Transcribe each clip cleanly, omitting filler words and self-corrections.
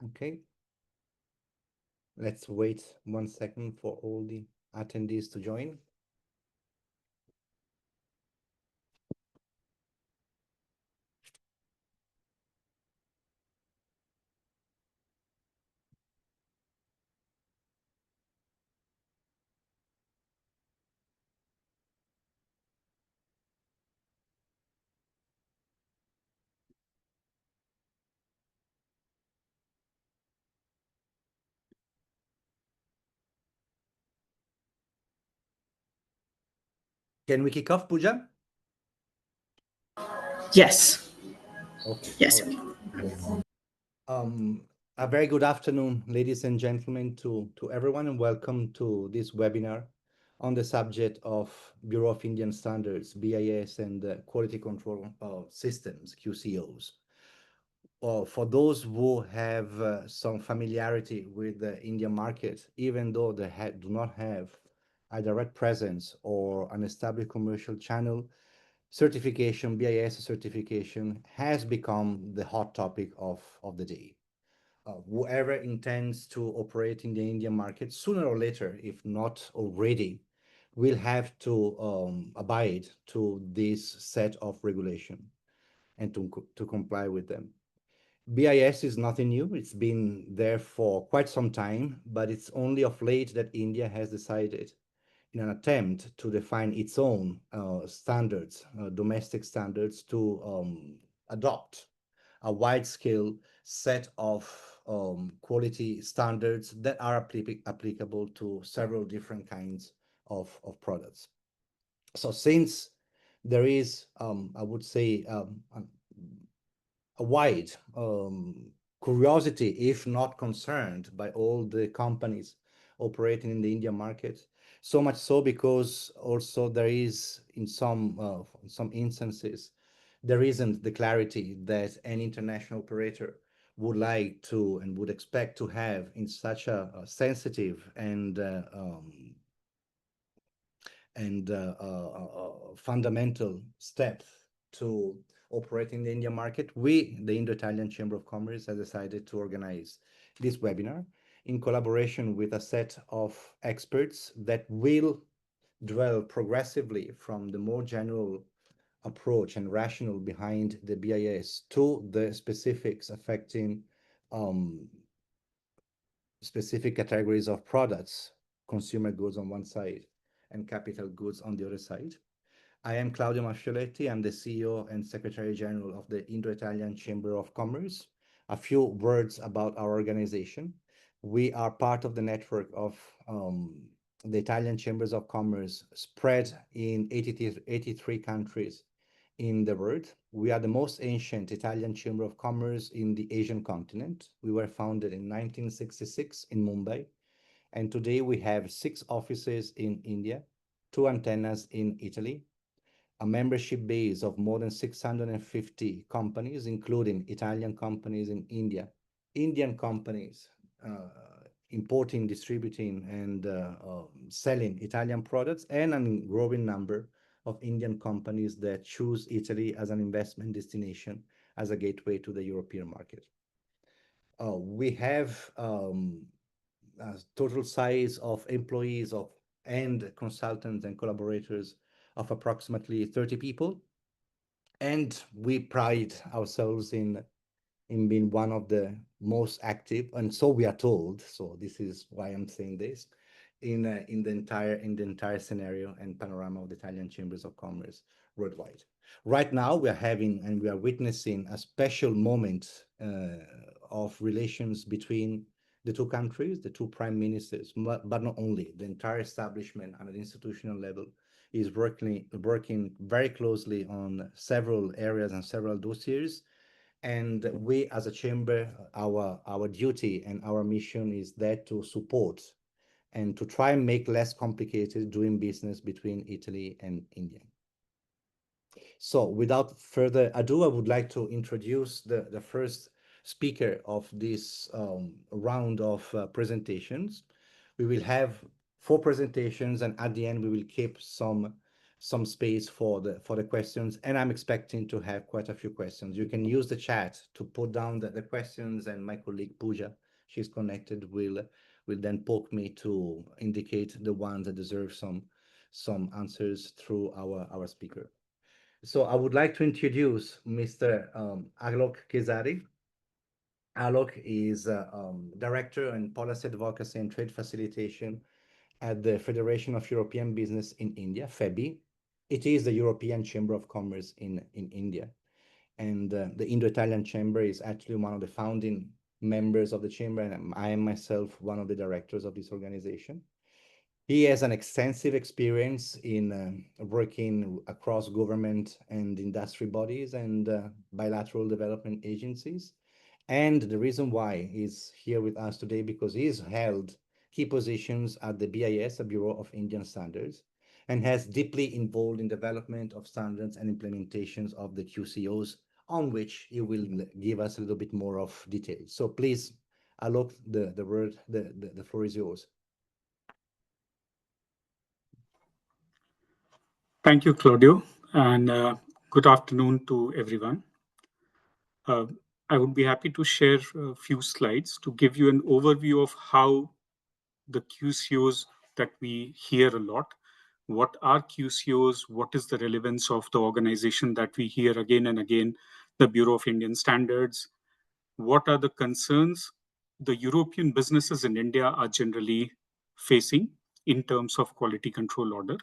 Okay. Let's wait 1 second for all the attendees to join. Can we kick off, Pooja? Yes. Okay. Yes. All right. A very good afternoon, ladies and gentlemen, to everyone, and welcome to this webinar on the subject of Bureau of Indian Standards, BIS, and Quality Control Systems, QCOs. For those who have some familiarity with the Indian market, even though they do not have a direct presence or an established commercial channel, certification, BIS certification has become the hot topic of the day. Whoever intends to operate in the Indian market, sooner or later, if not already, will have to abide to this set of regulation and to comply with them. BIS is nothing new. It's been there for quite some time, but it's only of late that India has decided, in an attempt to define its own standards, domestic standards, to adopt a wide-scale set of quality standards that are applicable to several different kinds of products. So since there is, I would say, a wide curiosity, if not concerned, by all the companies operating in the Indian market. So much so because also there is, in some instances, there isn't the clarity that an international operator would like to and would expect to have in such a sensitive and fundamental steps to operate in the Indian market. We, the Indo-Italian Chamber of Commerce, has decided to organize this webinar in collaboration with a set of experts that will dwell progressively from the more general approach and rationale behind the BIS to the specifics affecting specific categories of products, consumer goods on one side and capital goods on the other side. I am Claudio Mascioletti. I'm the CEO and Secretary General of the Indo-Italian Chamber of Commerce. A few words about our organization. We are part of the network of the Italian Chambers of Commerce spread in 83 countries in the world. We are the most ancient Italian Chamber of Commerce in the Asian continent. We were founded in 1966 in Mumbai, and today we have 6 offices in India, 2 antennas in Italy, a membership base of more than 650 companies, including Italian companies in India, Indian companies importing, distributing, and selling Italian products, and a growing number of Indian companies that choose Italy as an investment destination, as a gateway to the European market. We have a total size of employees and consultants and collaborators of approximately 30 people. And we pride ourselves in being one of the most active, and so we are told, so this is why I'm saying this, in the entire scenario and panorama of the Italian Chambers of Commerce worldwide. Right now, we are having and we are witnessing a special moment of relations between the two countries, the two prime ministers, but not only. The entire establishment at an institutional level is working very closely on several areas and several dossiers. And we, as a chamber, our duty and our mission is that to support and to try and make less complicated doing business between Italy and India. So without further ado, I would like to introduce the first speaker of this round of presentations. We will have 4 presentations, and at the end, we will keep some some space for the questions, and I'm expecting to have quite a few questions. You can use the chat to put down the questions, and my colleague Pooja, she's connected, will then poke me to indicate the ones that deserve some answers through our speaker. So I would like to introduce Mr. Alok Kesari. Alok is Director in Policy Advocacy and Trade Facilitation at the Federation of European Business in India, FEBI. It is the European Chamber of Commerce in India. And the Indo-Italian Chamber is actually one of the founding members of the chamber, and I am myself one of the directors of this organization. He has an extensive experience in working across government and industry bodies and bilateral development agencies. And the reason why he's here with us today, because he's held key positions at the BIS, the Bureau of Indian Standards, and has deeply involved in development of standards and implementations of the QCOs, on which he will give us a little bit more of details. So please, Alok, the floor is yours. Thank you, Claudio, and good afternoon to everyone. I would be happy to share a few slides to give you an overview of how the QCOs that we hear a lot, what are QCOs, what is the relevance of the organization that we hear again and again, the Bureau of Indian Standards, what are the concerns the European businesses in India are generally facing in terms of quality control order.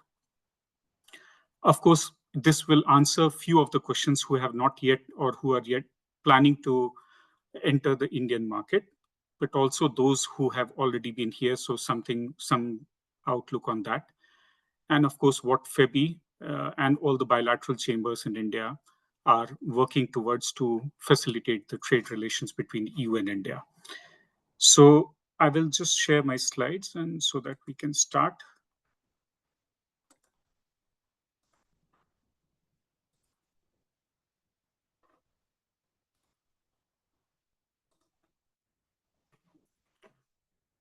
Of course, this will answer a few of the questions who have not yet or who are yet planning to enter the Indian market, but also those who have already been here. So some outlook on that. And of course, what FEBI and all the bilateral chambers in India are working towards to facilitate the trade relations between EU and India. So I will just share my slides and so that we can start.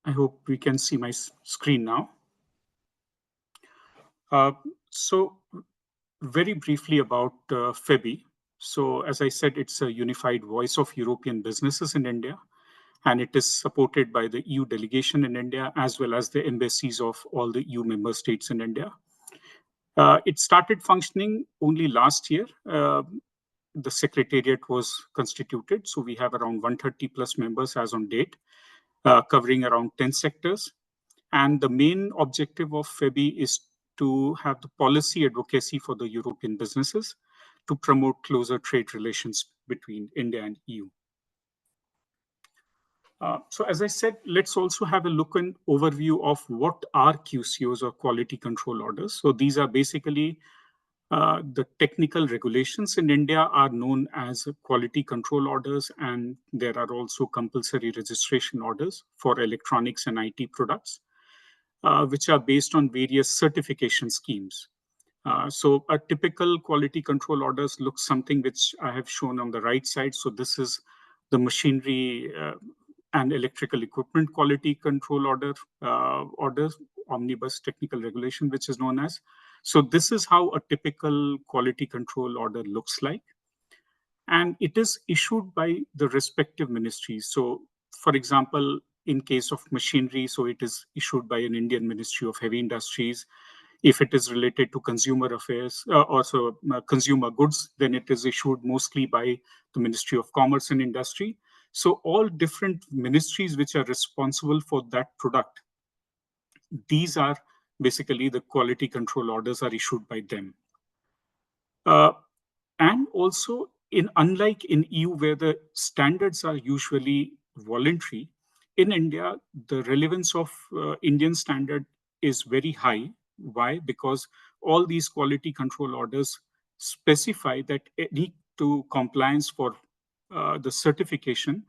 I hope we can see my screen now. So very briefly about FEBI. So as I said, it's a unified voice of European businesses in India, and it is supported by the EU delegation in India, as well as the embassies of all the EU member states in India. It started functioning only last year. The secretariat was constituted, so we have around 130 plus members as on date, covering around 10 sectors. And the main objective of FEBI is to have the policy advocacy for the European businesses to promote closer trade relations between India and EU. So as I said, let's also have a look and overview of what are QCOs or quality control orders. So these are basically the technical regulations in India are known as quality control orders, and there are also compulsory registration orders for electronics and IT products, which are based on various certification schemes. So a typical quality control orders looks something which I have shown on the right side. So this is the machinery and electrical equipment quality control orders, omnibus technical regulation, which is known as. So this is how a typical quality control order looks like. And it is issued by the respective ministries. So for example, in case of machinery, so it is issued by an Indian Ministry of Heavy Industries. If it is related to consumer affairs, also consumer goods, then it is issued mostly by the Ministry of Commerce and Industry. So all different ministries which are responsible for that product, these are basically the quality control orders are issued by them. And also, unlike in EU, where the standards are usually voluntary, in India, the relevance of Indian standard is very high. Why? Because all these quality control orders specify that any to compliance for the certification,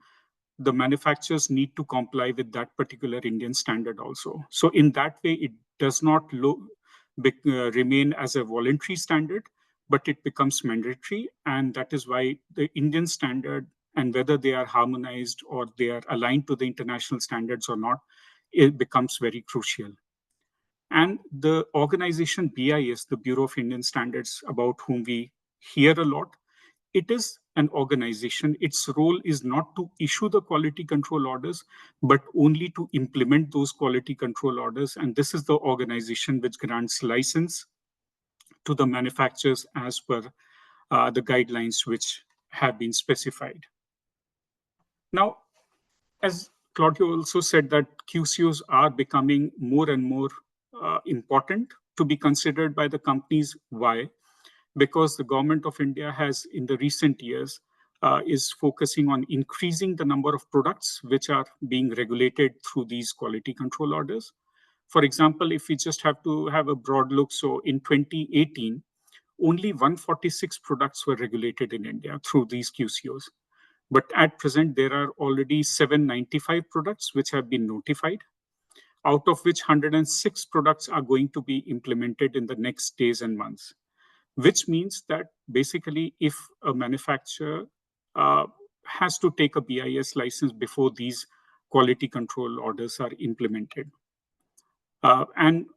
the manufacturers need to comply with that particular Indian standard also. So in that way, it does not remain as a voluntary standard, but it becomes mandatory. And that is why the Indian standard, and whether they are harmonized or they are aligned to the international standards or not, it becomes very crucial. And the organization BIS, the Bureau of Indian Standards, about whom we hear a lot, it is an organization. Its role is not to issue the quality control orders, but only to implement those quality control orders. And this is the organization which grants license to the manufacturers as per the guidelines which have been specified. Now, as Claudio also said, that QCOs are becoming more and more important to be considered by the companies. Why? Because the government of India has, in the recent years, is focusing on increasing the number of products which are being regulated through these quality control orders. For example, if we just have to have a broad look, so in 2018, only 146 products were regulated in India through these QCOs. But at present, there are already 795 products which have been notified, out of which 106 products are going to be implemented in the next days and months, which means that basically if a manufacturer has to take a BIS license before these quality control orders are implemented. And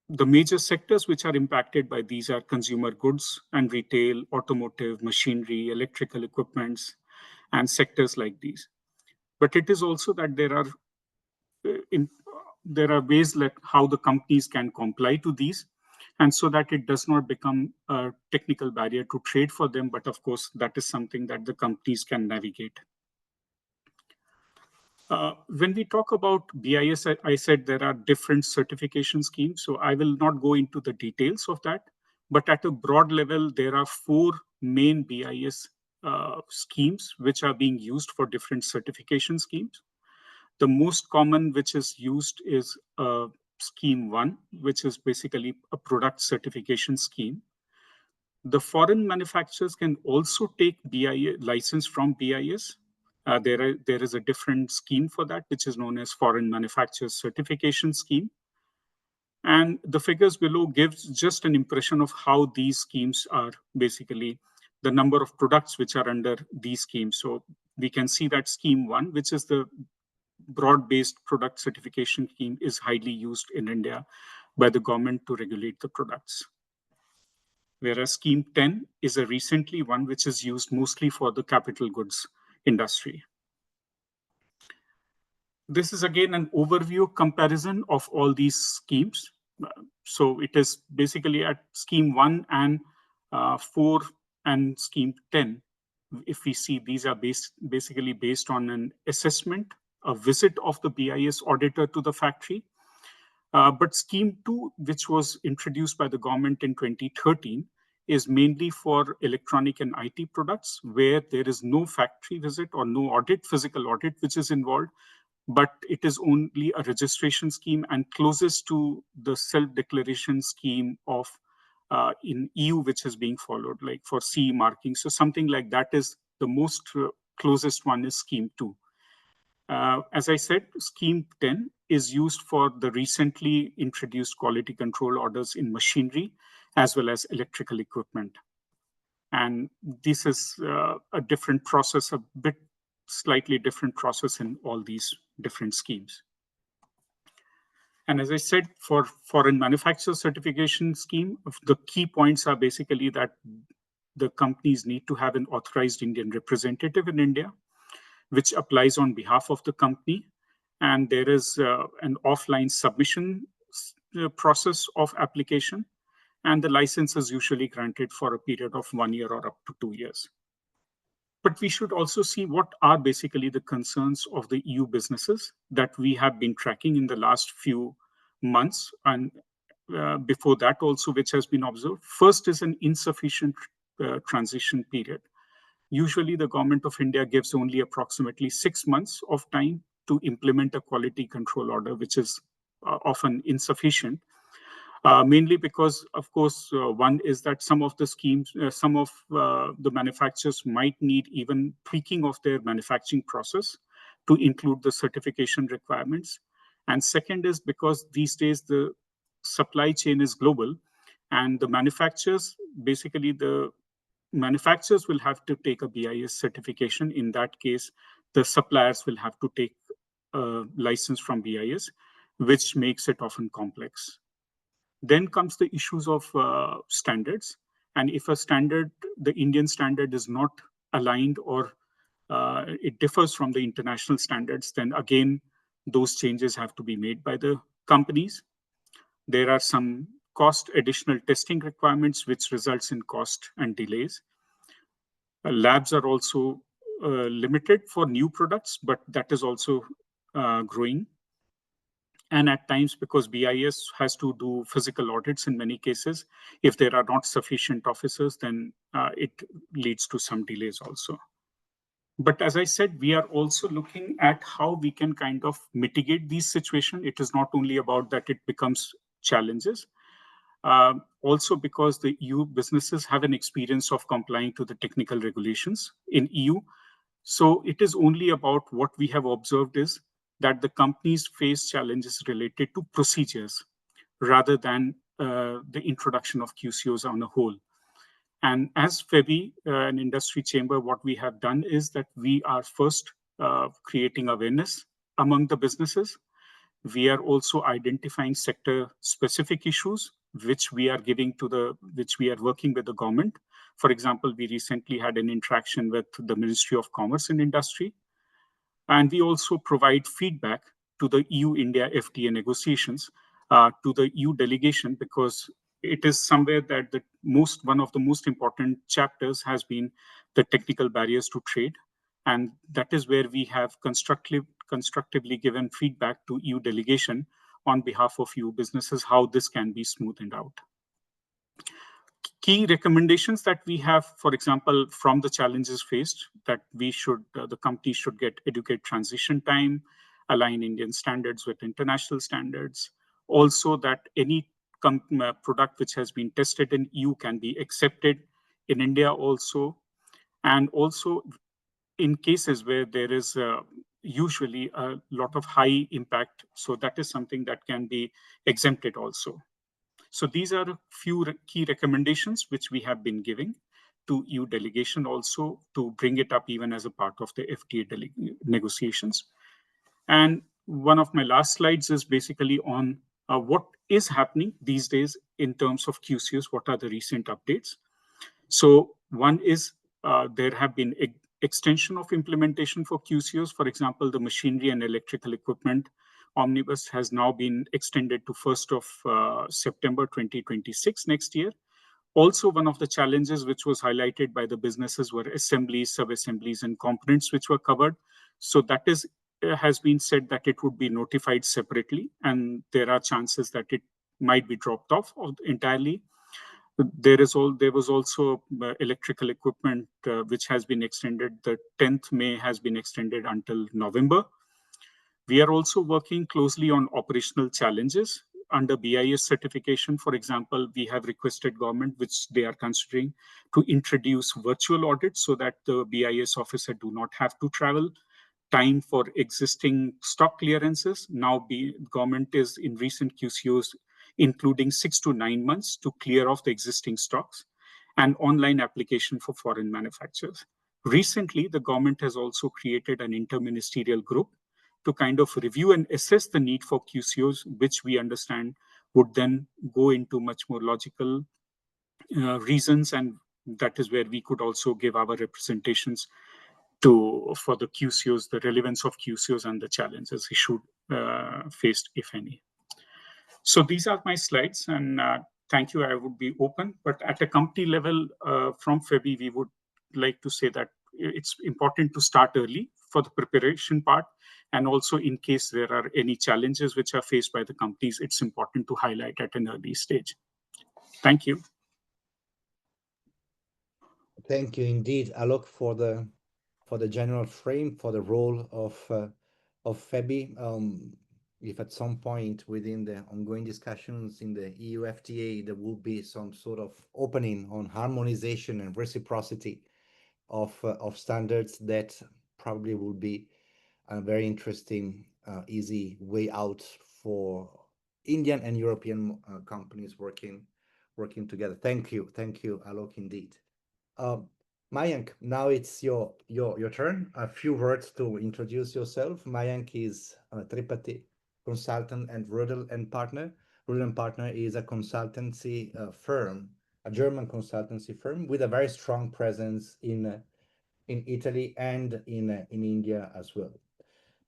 the major sectors which are impacted by these are consumer goods and retail, automotive, machinery, electrical equipments, and sectors like these. But it is also that there are ways like how the companies can comply to these, and so that it does not become a technical barrier to trade for them. But of course, that is something that the companies can navigate. When we talk about BIS, I said there are different certification schemes. So I will not go into the details of that. But at a broad level, there are 4 main BIS schemes which are being used for different certification schemes. The most common which is used is Scheme 1, which is basically a product certification scheme. The foreign manufacturers can also take BIS license from BIS. There is a different scheme for that, which is known as Foreign Manufacturers Certification Scheme. And the figures below gives just an impression of how these schemes are basically the number of products which are under these schemes. So we can see that Scheme 1, which is the broad-based product certification scheme, is highly used in India by the government to regulate the products. Whereas Scheme 10 is a recently one which is used mostly for the capital goods industry. This is again an overview comparison of all these schemes. So it is basically at Scheme 1 and 4 and Scheme 10. If we see, these are basically based on an assessment, a visit of the BIS auditor to the factory. But Scheme 2, which was introduced by the government in 2013, is mainly for electronic and IT products, where there is no factory visit or no audit, physical audit, which is involved, but it is only a registration scheme and closest to the self-declaration scheme of in EU, which is being followed, like for CE marking. So something like that is the most closest one is Scheme 2. As I said, Scheme 10 is used for the recently introduced quality control orders in machinery as well as electrical equipment. And this is a different process, a bit slightly different process in all these different schemes. And as I said, for foreign manufacturer certification scheme, the key points are basically that the companies need to have an authorized Indian representative in India, which applies on behalf of the company. And there is an offline submission process of application. And the license is usually granted for a period of 1 year or up to 2 years. But we should also see what are basically the concerns of the EU businesses that we have been tracking in the last few months. And before that also, which has been observed. First is an insufficient transition period. Usually the government of India gives only approximately 6 months of time to implement a quality control order, which is often insufficient. Mainly because, of course, one is that some of the schemes, some of the manufacturers might need even tweaking of their manufacturing process to include the certification requirements. And second is because these days the supply chain is global and the manufacturers, basically the manufacturers will have to take a BIS certification. In that case, the suppliers will have to take a license from BIS, which makes it often complex. Then comes the issues of standards. And if a standard, the Indian standard is not aligned or it differs from the international standards, then again, those changes have to be made by the companies. There are some cost additional testing requirements, which results in cost and delays. Labs are also limited for new products, but that is also growing. And at times, because BIS has to do physical audits in many cases, if there are not sufficient officers, then it leads to some delays also. But as I said, we are also looking at how we can kind of mitigate these situations. It is not only about that it becomes challenges, also because the EU businesses have an experience of complying to the technical regulations in EU. So it is only about what we have observed is that the companies face challenges related to procedures rather than the introduction of QCOs on a whole. And as FEBI, an industry chamber, what we have done is that we are first creating awareness among the businesses. We are also identifying sector-specific issues, which we are working with the government. For example, we recently had an interaction with the Ministry of Commerce and Industry. And we also provide feedback to the EU-India FTA negotiations, to the EU delegation, because it is somewhere that one of the most important chapters has been the technical barriers to trade. And that is where we have constructively given feedback to EU delegation on behalf of EU businesses, how this can be smoothened out. Key recommendations that we have, for example, from the challenges faced, that the company should get adequate transition time, align Indian standards with international standards. Also that any product which has been tested in EU can be accepted in India also. And also in cases where there is usually a lot of high impact, so that is something that can be exempted also. So these are a few key recommendations which we have been giving to EU delegation also to bring it up even as a part of the FTA negotiations. And one of my last slides is basically on what is happening these days in terms of QCOs, what are the recent updates. So one is there have been extension of implementation for QCOs. For example, the machinery and electrical equipment omnibus has now been extended to 1st of September 2026 next year. Also, one of the challenges which was highlighted by the businesses were assemblies, sub-assemblies, and components which were covered. So that has been said that it would be notified separately, and there are chances that it might be dropped off entirely. There was also electrical equipment which has been extended. The 10th May has been extended until November. We are also working closely on operational challenges under BIS certification. For example, we have requested government, which they are considering, to introduce virtual audits so that the BIS officer do not have to travel. Time for existing stock clearances. Now government is in recent QCOs including 6 to 9 months to clear off the existing stocks, and online application for foreign manufacturers. Recently, the government has also created an interministerial group to kind of review and assess the need for QCOs, which we understand would then go into much more logical reasons, and that is where we could also give our representations for the QCOs, the relevance of QCOs and the challenges issued faced, if any. So these are my slides, and thank you. I would be open, but at a company level, from FEBI, we would like to say that it's important to start early for the preparation part, and also in case there are any challenges which are faced by the companies, it's important to highlight at an early stage. Thank you. Thank you indeed, Alok, for the general frame, for the role of FEBI. If at some point within the ongoing discussions in the EU FTA, there will be some sort of opening on harmonization and reciprocity of standards, that probably will be a very interesting, easy way out for Indian and European companies working together. Thank you, Alok, indeed. Mayank, now it's your turn. A few words to introduce yourself. Mayank is Tripathi, consultant and Rödl and partner. Rödl Partner is a consultancy firm, a German consultancy firm with a very strong presence in Italy and in India as well.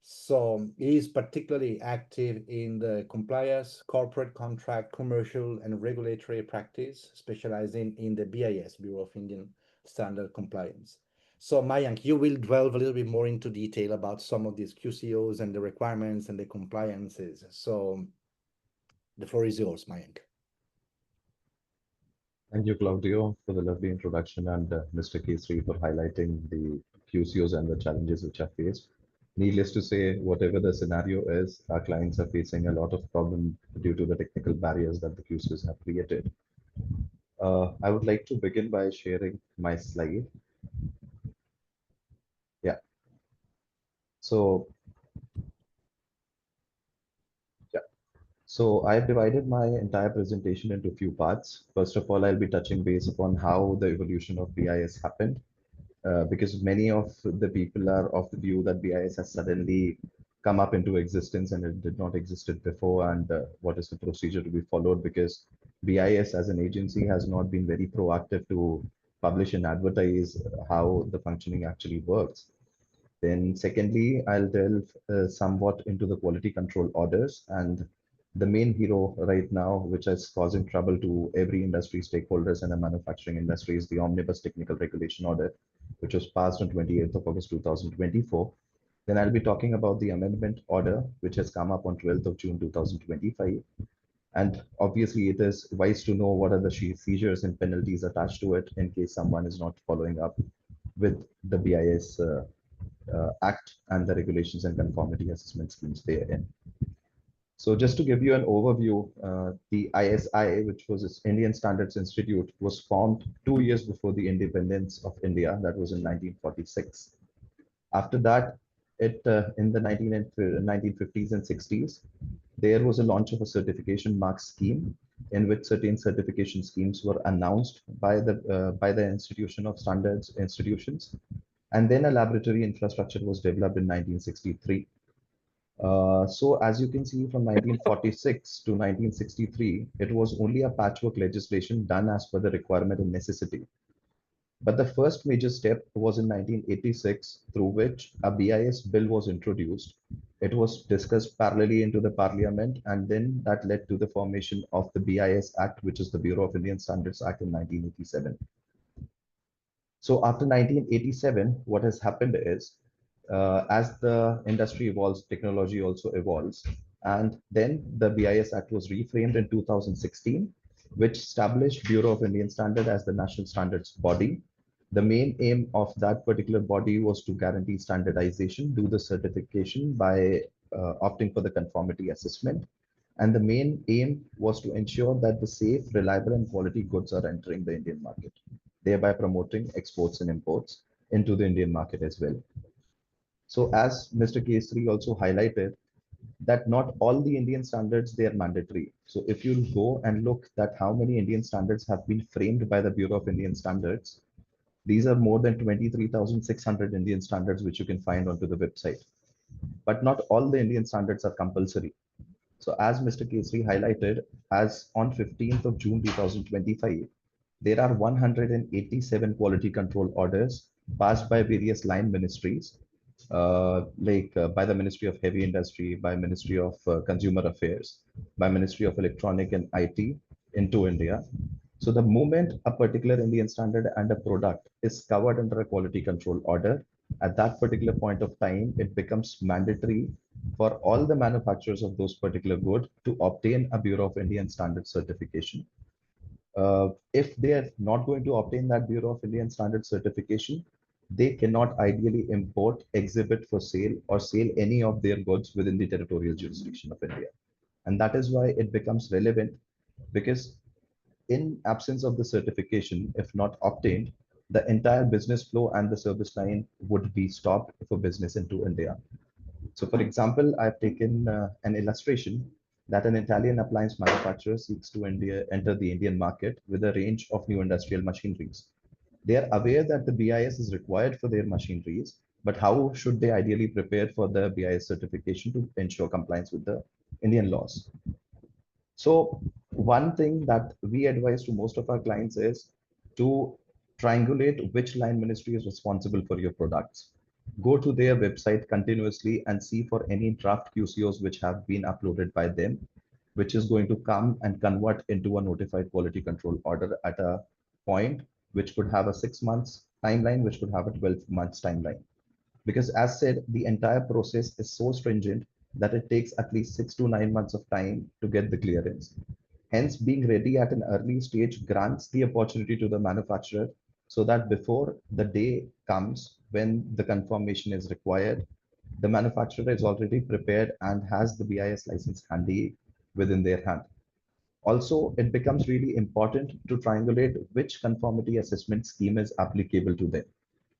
So it is particularly active in the compliance, corporate contract, commercial, and regulatory practice, specializing in the BIS, Bureau of Indian Standard Compliance. So Mayank, you will delve a little bit more into detail about some of these QCOs and the requirements and the compliances. So the floor is yours, Mayank. Thank you, Claudio, for the lovely introduction, and Mr. Kesari for highlighting the QCOs and the challenges which are faced. Needless to say, whatever the scenario is, our clients are facing a lot of problem due to the technical barriers that the QCOs have created. I would like to begin by sharing my slide. Yeah. So, yeah. So I've divided my entire presentation into a few parts. First of all, I'll be touching base upon how the evolution of BIS happened. Because many of the people are of the view that BIS has suddenly come up into existence and it did not existed before, and what is the procedure to be followed, because BIS as an agency has not been very proactive to publish and advertise how the functioning actually works. Then secondly, I'll delve somewhat into the quality control orders, and the main hero right now, which is causing trouble to every industry stakeholders and the manufacturing industry, is the Omnibus Technical Regulation Order, which was passed on 28th of August 2024. Then I'll be talking about the amendment order, which has come up on 12th of June 2025. And obviously, it is wise to know what are the seizures and penalties attached to it in case someone is not following up with the BIS Act and the regulations and conformity assessment schemes therein. So just to give you an overview, the ISI, which was its Indian Standards Institute, was formed 2 years before the independence of India. That was in 1946. After that, in the 1950s and 60s, there was a launch of a certification mark scheme in which certain certification schemes were announced by the institution of standards institutions. And then a laboratory infrastructure was developed in 1963. So as you can see, from 1946 to 1963, it was only a patchwork legislation done as per the requirement and necessity. But the first major step was in 1986, through which a BIS bill was introduced. It was discussed parallelly into the parliament, and then that led to the formation of the BIS Act, which is the Bureau of Indian Standards Act in 1987. So after 1987, what has happened is, as the industry evolves, technology also evolves. And then the BIS Act was reframed in 2016, which established Bureau of Indian Standard as the national standards body. The main aim of that particular body was to guarantee standardization, do the certification by opting for the conformity assessment. And the main aim was to ensure that the safe, reliable, and quality goods are entering the Indian market, thereby promoting exports and imports into the Indian market as well. So as Mr. Kesari also highlighted, that not all the Indian standards, they are mandatory. So if you go and look at how many Indian standards have been framed by the Bureau of Indian Standards, these are more than 23,600 Indian standards, which you can find onto the website. But not all the Indian standards are compulsory. So as Mr. Kesari highlighted, as on 15th of June 2025, there are 187 quality control orders passed by various line ministries, by the Ministry of Heavy Industry, by Ministry of Consumer Affairs, by Ministry of Electronic and IT into India. So the moment a particular Indian standard and a product is covered under a quality control order, at that particular point of time, it becomes mandatory for all the manufacturers of those particular goods to obtain a Bureau of Indian Standards certification. If they are not going to obtain that Bureau of Indian Standards certification, they cannot ideally import, exhibit for sale, or sell any of their goods within the territorial jurisdiction of India. And that is why it becomes relevant, because in absence of the certification, if not obtained, the entire business flow and the service line would be stopped for business into India. So for example, I've taken an illustration that an Italian appliance manufacturer seeks to enter the Indian market with a range of new industrial machineries. They are aware that the BIS is required for their machineries, but how should they ideally prepare for the BIS certification to ensure compliance with the Indian laws? So one thing that we advise to most of our clients is to triangulate which line ministry is responsible for your products. Go to their website continuously and see for any draft QCOs which have been uploaded by them, which is going to come and convert into a notified quality control order at a point which could have a 6 months timeline, which could have a 12 months timeline. Because as said, the entire process is so stringent that it takes at least 6 to 9 months of time to get the clearance. Hence, being ready at an early stage grants the opportunity to the manufacturer so that before the day comes when the confirmation is required, the manufacturer is already prepared and has the BIS license handy within their hand. Also, it becomes really important to triangulate which conformity assessment scheme is applicable to them.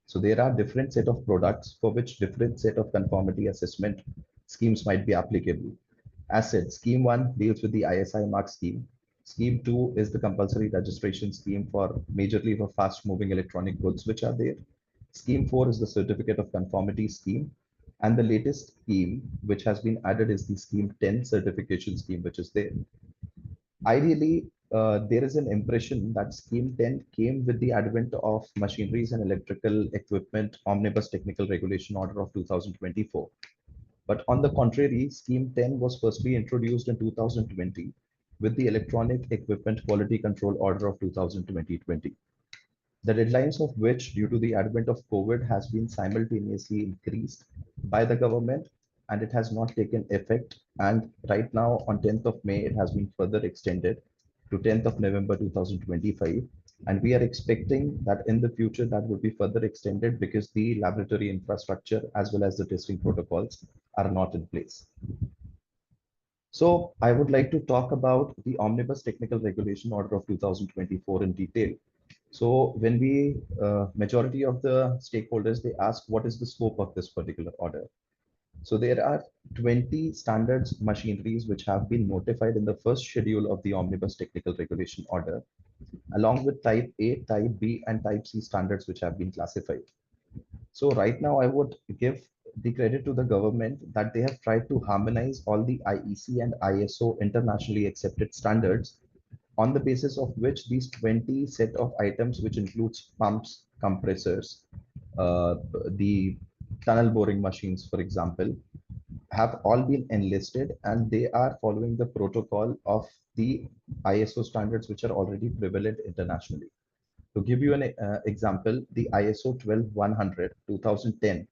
So there are different set of products for which different set of conformity assessment schemes might be applicable. As said, scheme 1 deals with the ISI mark scheme. Scheme 2 is the compulsory registration scheme for majorly for fast moving electronic goods which are there. Scheme 4 is the certificate of conformity scheme. And the latest scheme which has been added is the scheme 10 certification scheme which is there. Ideally, there is an impression that Scheme 10 came with the advent of Machineries and Electrical Equipment Omnibus Technical Regulation Order of 2024. But on the contrary, Scheme 10 was firstly introduced in 2020 with the Electronic Equipment Quality Control Order of 2020. The deadlines of which, due to the advent of COVID, has been simultaneously increased by the government, and it has not taken effect. And right now, on 10th of May, it has been further extended to 10th of November 2025. And we are expecting that in the future that will be further extended because the laboratory infrastructure as well as the testing protocols are not in place. So I would like to talk about the Omnibus Technical Regulation Order of 2024 in detail. So when we, majority of the stakeholders, they ask what is the scope of this particular order. So there are 20 standards machineries which have been notified in the first schedule of the Omnibus Technical Regulation Order, along with Type A, Type B, and Type C standards which have been classified. So right now I would give the credit to the government that they have tried to harmonize all the IEC and ISO internationally accepted standards on the basis of which these 20 set of items, which includes pumps, compressors, the tunnel boring machines, for example, have all been enlisted and they are following the protocol of the ISO standards, which are already prevalent internationally. To give you an example, the ISO 12100 2010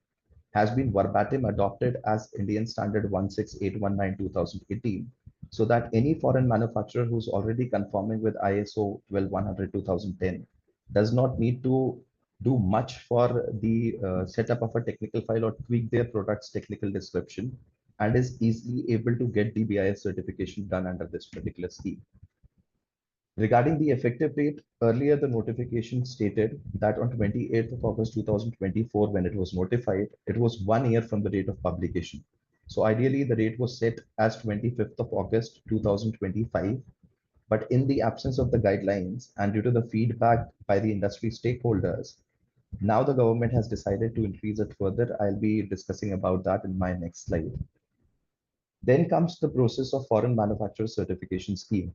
has been verbatim adopted as Indian Standard 16819 2018, so that any foreign manufacturer who's already conforming with ISO 12100 2010 does not need to do much for the setup of a technical file or tweak their product's technical description and is easily able to get the BIS certification done under this particular scheme. Regarding the effective date, earlier the notification stated that on 28th of August 2024, when it was notified, it was 1 year from the date of publication. So ideally, the date was set as 25th of August 2025. But in the absence of the guidelines and due to the feedback by the industry stakeholders, now the government has decided to increase it further. I'll be discussing about that in my next slide. Then comes the process of foreign manufacturer certification scheme.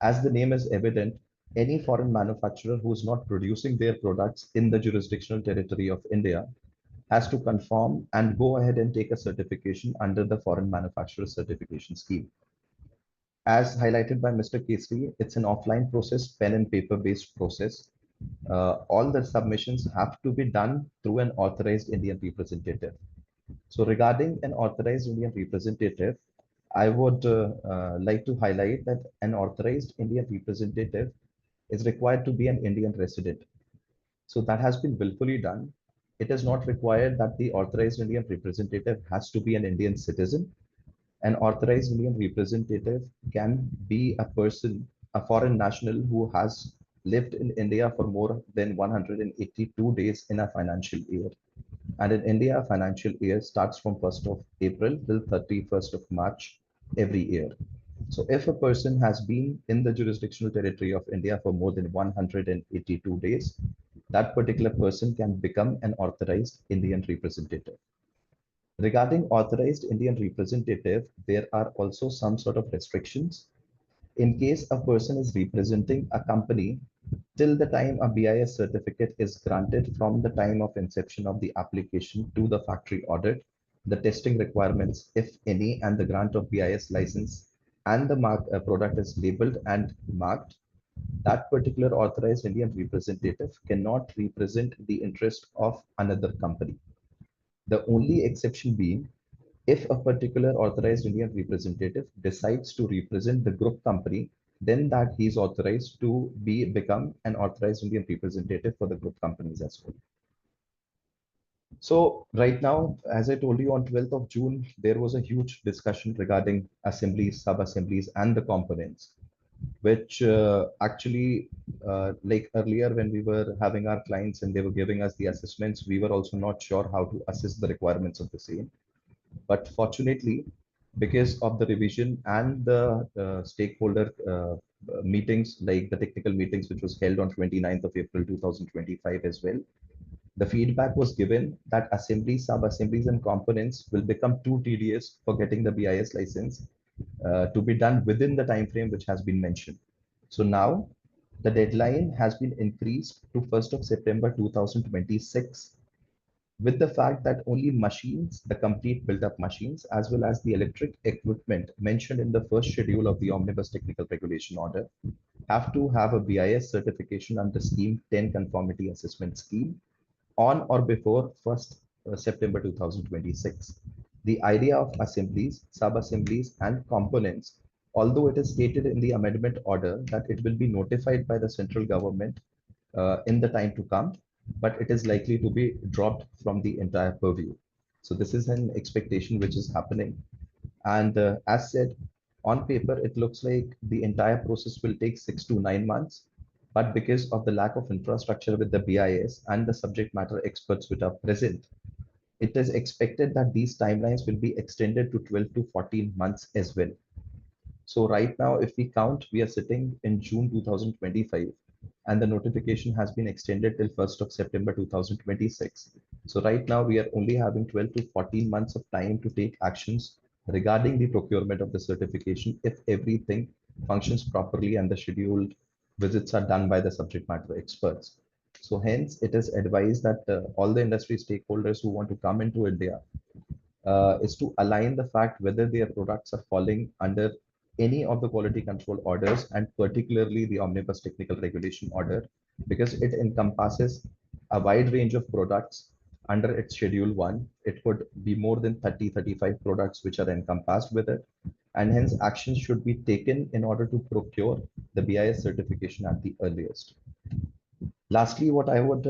As the name is evident, any foreign manufacturer who is not producing their products in the jurisdictional territory of India has to conform and go ahead and take a certification under the foreign manufacturer certification scheme. As highlighted by Mr. Kesari, it's an offline process, pen and paper based process. All the submissions have to be done through an authorized Indian representative. So regarding an authorized Indian representative, I would like to highlight that an authorized Indian representative is required to be an Indian resident. So that has been willfully done. It is not required that the authorized Indian representative has to be an Indian citizen. An authorized Indian representative can be a person, a foreign national who has lived in India for more than 182 days in a financial year. And in India, financial year starts from 1st of April till 31st of March every year. So if a person has been in the jurisdictional territory of India for more than 182 days, that particular person can become an authorized Indian representative. Regarding authorized Indian representative, there are also some sort of restrictions. In case a person is representing a company, till the time a BIS certificate is granted from the time of inception of the application to the factory audit, the testing requirements, if any, and the grant of BIS license and the product is labeled and marked, that particular authorized Indian representative cannot represent the interest of another company. The only exception being if a particular authorized Indian representative decides to represent the group company, then that he is authorized to become an authorized Indian representative for the group companies as well. So right now, as I told you on 12th of June, there was a huge discussion regarding assemblies, sub-assemblies, and the components, which actually, like earlier when we were having our clients and they were giving us the assessments, we were also not sure how to assess the requirements of the same. But fortunately, because of the revision and the stakeholder meetings, like the technical meetings, which was held on 29th of April 2025 as well, the feedback was given that assemblies, sub-assemblies, and components will become too tedious for getting the BIS license to be done within the time frame which has been mentioned. So now the deadline has been increased to 1st of September 2026, with the fact that only machines, the complete built-up machines, as well as the electric equipment mentioned in the first schedule of the Omnibus Technical Regulation Order, have to have a BIS certification under Scheme 10 Conformity Assessment Scheme on or before 1st September 2026. The idea of assemblies, sub-assemblies, and components, although it is stated in the amendment order that it will be notified by the central government in the time to come, but it is likely to be dropped from the entire purview. So this is an expectation which is happening. And as said, on paper, it looks like the entire process will take 6 to 9 months. But because of the lack of infrastructure with the BIS and the subject matter experts which are present, it is expected that these timelines will be extended to 12 to 14 months as well. So right now, if we count, we are sitting in June 2025, and the notification has been extended till 1st of September 2026. So right now, we are only having 12 to 14 months of time to take actions regarding the procurement of the certification if everything functions properly and the scheduled visits are done by the subject matter experts. So hence, it is advised that all the industry stakeholders who want to come into India is to align the fact whether their products are falling under any of the quality control orders, and particularly the Omnibus Technical Regulation Order, because it encompasses a wide range of products under its Schedule 1. It could be more than 35 products which are encompassed with it, and hence actions should be taken in order to procure the BIS certification at the earliest. Lastly, what I would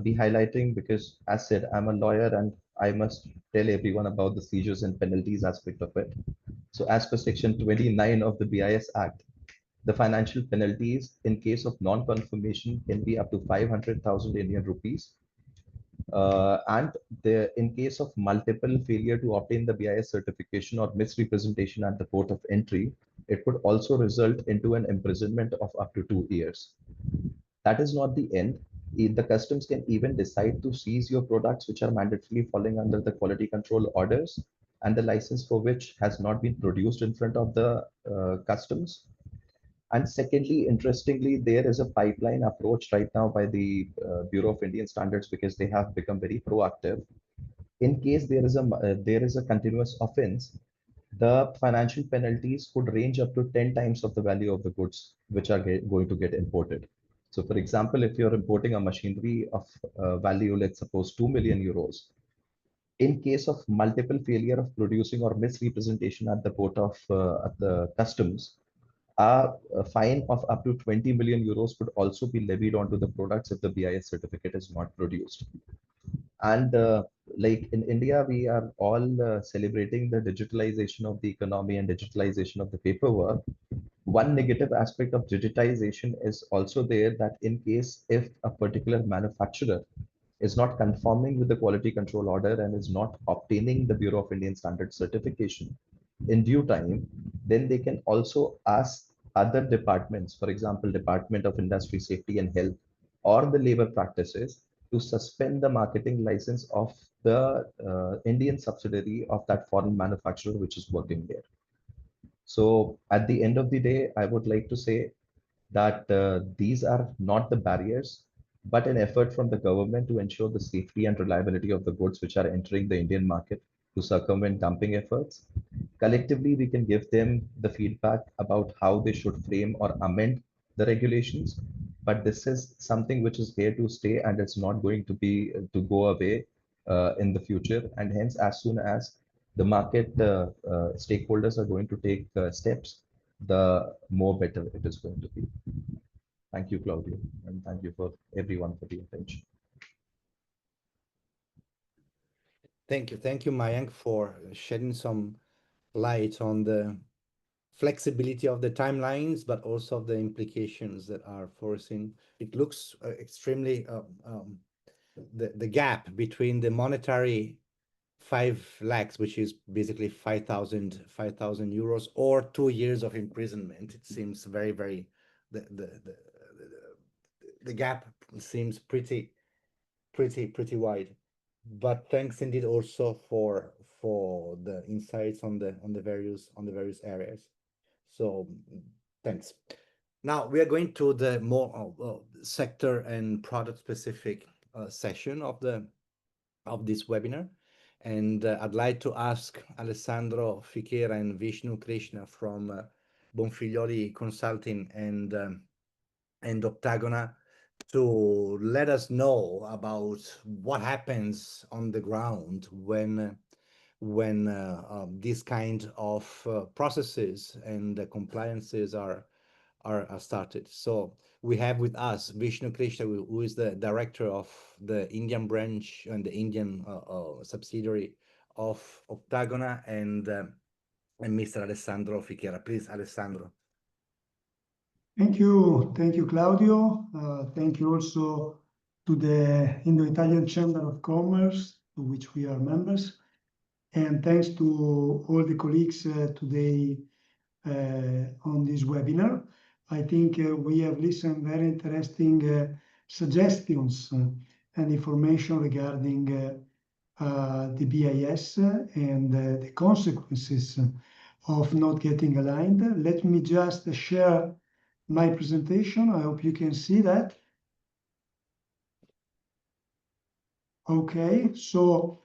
be highlighting, because as said, I'm a lawyer and I must tell everyone about the seizures and penalties aspect of it. So as per section 29 of the BIS Act, the financial penalties in case of non-confirmation can be up to 500,000 Indian rupees. And in case of multiple failure to obtain the BIS certification or misrepresentation at the port of entry, it could also result into an imprisonment of up to 2 years. That is not the end. The customs can even decide to seize your products which are mandatorily falling under the quality control orders and the license for which has not been produced in front of the customs. And secondly, interestingly, there is a pipeline approach right now by the Bureau of Indian Standards, because they have become very proactive. In case there is a continuous offense, the financial penalties could range up to 10 times of the value of the goods which are going to get imported. So for example, if you're importing a machinery of value, let's suppose 2 million euros, in case of multiple failure of producing or misrepresentation at the port of at the customs, a fine of up to 20 million euros could also be levied onto the products if the BIS certificate is not produced. And like in India, we are all celebrating the digitalization of the economy and digitalization of the paperwork. One negative aspect of digitization is also there, that in case if a particular manufacturer is not conforming with the quality control order and is not obtaining the Bureau of Indian Standards certification in due time, then they can also ask other departments, for example, Department of Industry, Safety and Health, or the labor practices, to suspend the marketing license of the Indian subsidiary of that foreign manufacturer which is working there. So at the end of the day, I would like to say that these are not the barriers, but an effort from the government to ensure the safety and reliability of the goods which are entering the Indian market to circumvent dumping efforts. Collectively, we can give them the feedback about how they should frame or amend the regulations. But this is something which is here to stay and it's not going to be to go away in the future. And hence, as soon as the market stakeholders are going to take steps, the more better it is going to be. Thank you, Claudio, and thank you for everyone for the attention. Thank you, Mayank, for shedding some light on the flexibility of the timelines, but also of the implications that are foreseen. It looks extremely the gap between the monetary 5 lakhs, which is basically 5,000 euros, or 2 years of imprisonment. It seems very the gap seems pretty wide. But thanks indeed also for the insights on the various areas. So thanks. Now we are going to the more sector and product specific session of this webinar. And I'd like to ask Alessandro Fichera and Vishnu Krishna from Bonfiglioli Consulting and Octagona to let us know about what happens on the ground when these kind of processes and compliances are started. So we have with us Vishnu Krishna, who is the director of the Indian branch and the Indian subsidiary of Octagona, and Mr. Alessandro Fichera. Please, Alessandro. Thank you, Claudio. Thank you also to the Indo-Italian Chamber of Commerce, to which we are members. And thanks to all the colleagues today on this webinar. I think we have listened very interesting suggestions and information regarding the BIS and the consequences of not getting aligned. Let me just share my presentation. I hope you can see that. Okay, so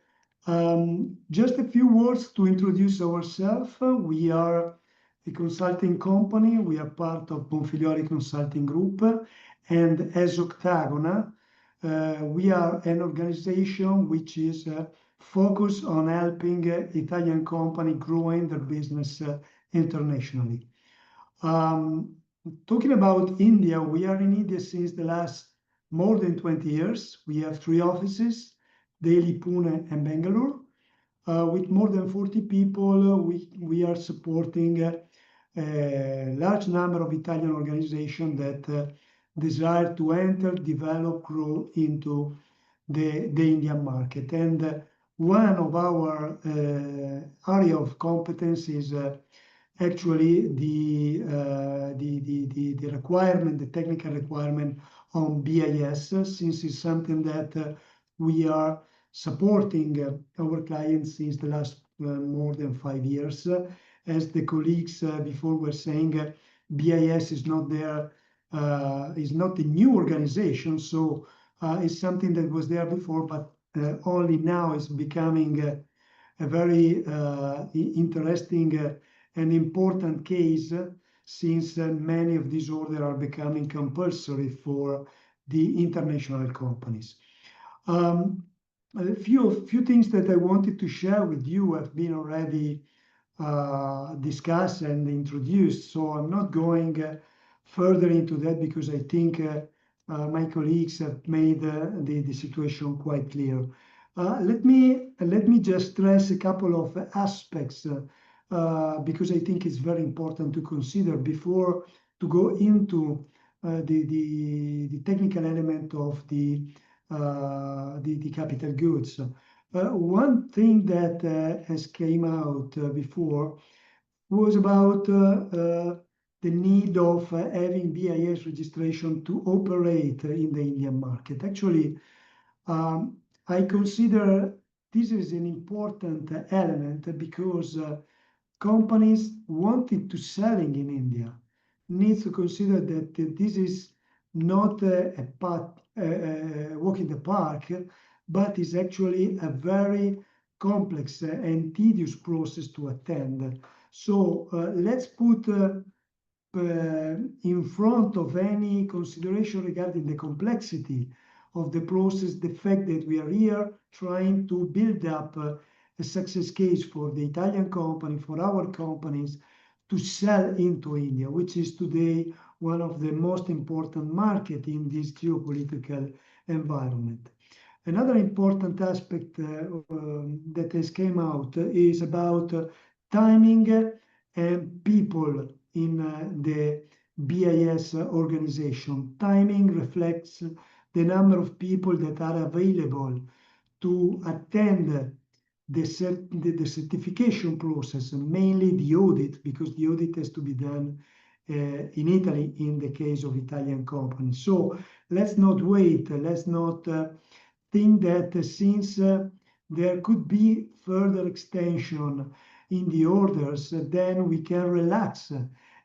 just a few words to introduce ourselves. We are a consulting company. We are part of Bonfiglioli Consulting Group. And as Octagona, we are an organization which is focused on helping Italian companies growing their business internationally. Talking about India, we are in India since the last more than 20 years. We have 3 offices, Delhi, Pune, and Bangalore. With more than 40 people, we are supporting a large number of Italian organizations that desire to enter, develop, grow into the Indian market. And one of our area of competence is actually the requirement, the technical requirement on BIS, since it's something that we are supporting our clients since the last more than 5 years. As the colleagues before were saying, BIS is not there, is not a new organization, so it's something that was there before, but only now is becoming a very interesting and important case, since many of these orders are becoming compulsory for the international companies. A few things that I wanted to share with you have been already discussed and introduced, so I'm not going further into that because I think my colleagues have made the situation quite clear. Let me just stress a couple of aspects because I think it's very important to consider before to go into the technical element of the capital goods. One thing that has came out before was about the need of having BIS registration to operate in the Indian market. Actually, I consider this is an important element because companies wanting to selling in India needs to consider that this is not a walk in the park, but is actually a very complex and tedious process to attend. So let's put in front of any consideration regarding the complexity of the process, the fact that we are here trying to build up a success case for the Italian company, for our companies to sell into India, which is today one of the most important markets in this geopolitical environment. Another important aspect that has came out is about timing and people in the BIS organization. Timing reflects the number of people that are available to attend the certification process, and mainly the audit, because the audit has to be done in Italy in the case of Italian companies. So let's not wait, let's not think that since there could be further extension in the orders, then we can relax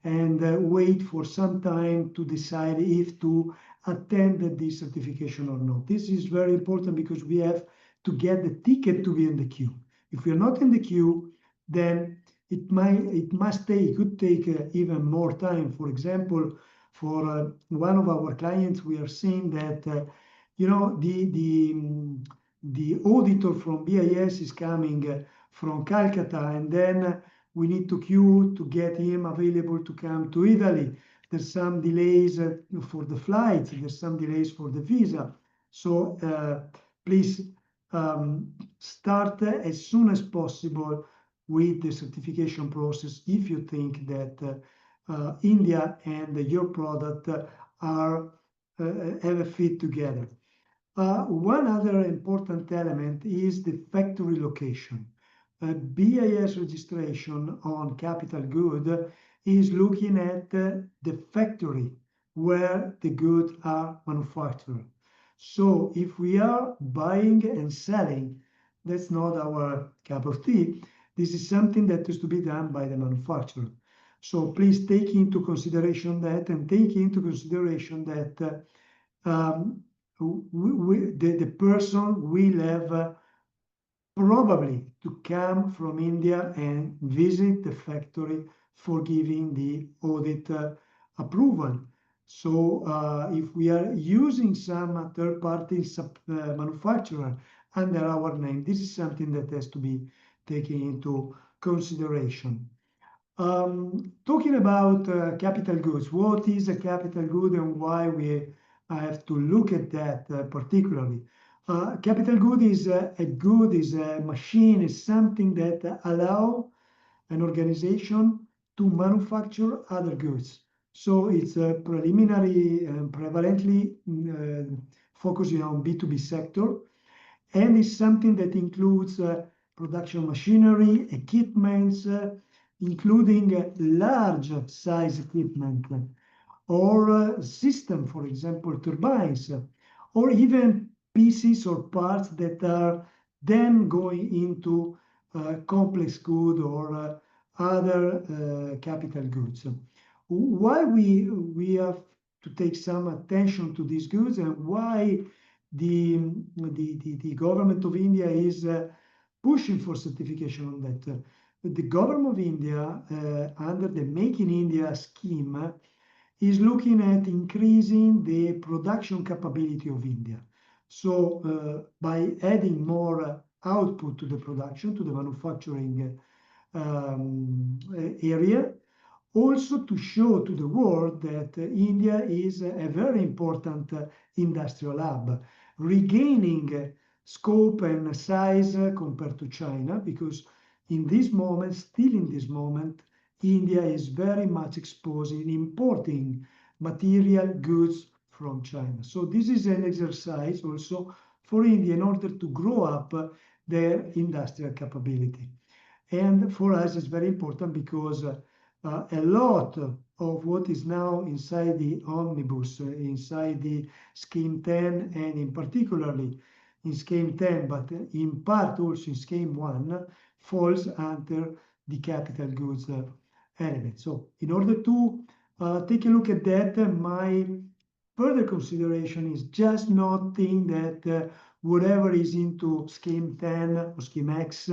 and wait for some time to decide if to attend the certification or not. This is very important because we have to get the ticket to be in the queue. If we are not in the queue, then it could take even more time. For example, for one of our clients, we are seeing that you know, the auditor from BIS is coming from Calcutta, and then we need to queue to get him available to come to Italy. There's some delays for the flights, there's some delays for the visa. So please start as soon as possible with the certification process if you think that India and your product are have a fit together. One other important element is the factory location. BIS registration on capital good is looking at the factory where the goods are manufactured. So if we are buying and selling, that's not our cup of tea. This is something that is to be done by the manufacturer. So please take into consideration that, and take into consideration that the person will have probably to come from India and visit the factory for giving the audit approval. So if we are using some third-party manufacturer under our name, this is something that has to be taken into consideration. Talking about capital goods, what is a capital good and why we have to look at that particularly? Capital good is a machine, is something that allow an organization to manufacture other goods. So it's a preliminary and prevalently focusing on B2B sector, and it's something that includes production machinery, equipments, including large size equipment, or system, for example, turbines, or even pieces or parts that are then going into complex good or other capital goods. Why we have to take some attention to these goods, and why the government of India is pushing for certification on that. The government of India, under the Make in India scheme, is looking at increasing the production capability of India. So by adding more output to the production, to the manufacturing area, also to show to the world that India is a very important industrial hub, regaining scope and size compared to China, because in this moment, still in this moment, India is very much exposed in importing material goods from China. So this is an exercise also for India in order to grow up their industrial capability. And for us, it's very important because a lot of what is now inside the omnibus, inside the Scheme 10, and in particularly in Scheme 10, but in part also in Scheme 1, falls under the capital goods element. So in order to take a look at that, my further consideration is just not think that whatever is into scheme 10 or scheme X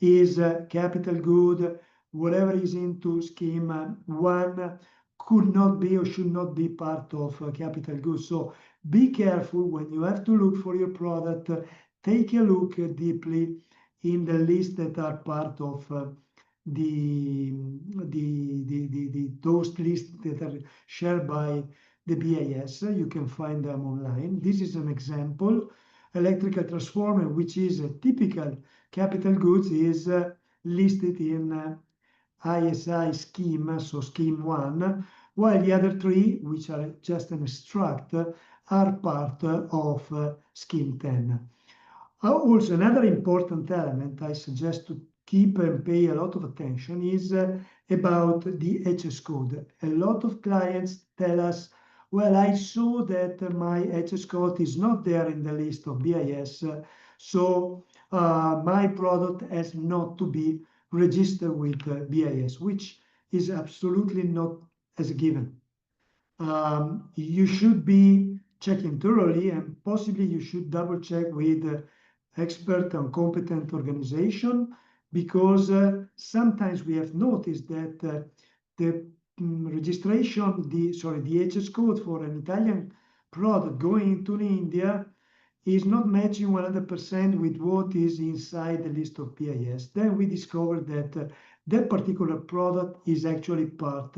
is capital good, whatever is into scheme 1 could not be or should not be part of capital goods. So be careful when you have to look for your product, take a look deeply in the list that are part of those lists that are shared by the BIS. You can find them online. This is an example. Electrical transformer, which is a typical capital goods, is listed in IICCI scheme, so scheme 1, while the other 3, which are just an extract, are part of scheme 10. Also, another important element I suggest to keep and pay a lot of attention is about the HS code. A lot of clients tell us, well, I saw that my HS code is not there in the list of BIS, so my product has not to be registered with BIS, which is absolutely not as a given. You should be checking thoroughly, and possibly you should double check with expert and competent organization, because sometimes we have noticed that the registration, the HS code for an Italian product going into India is not matching 100% with what is inside the list of BIS. Then we discovered that that particular product is actually part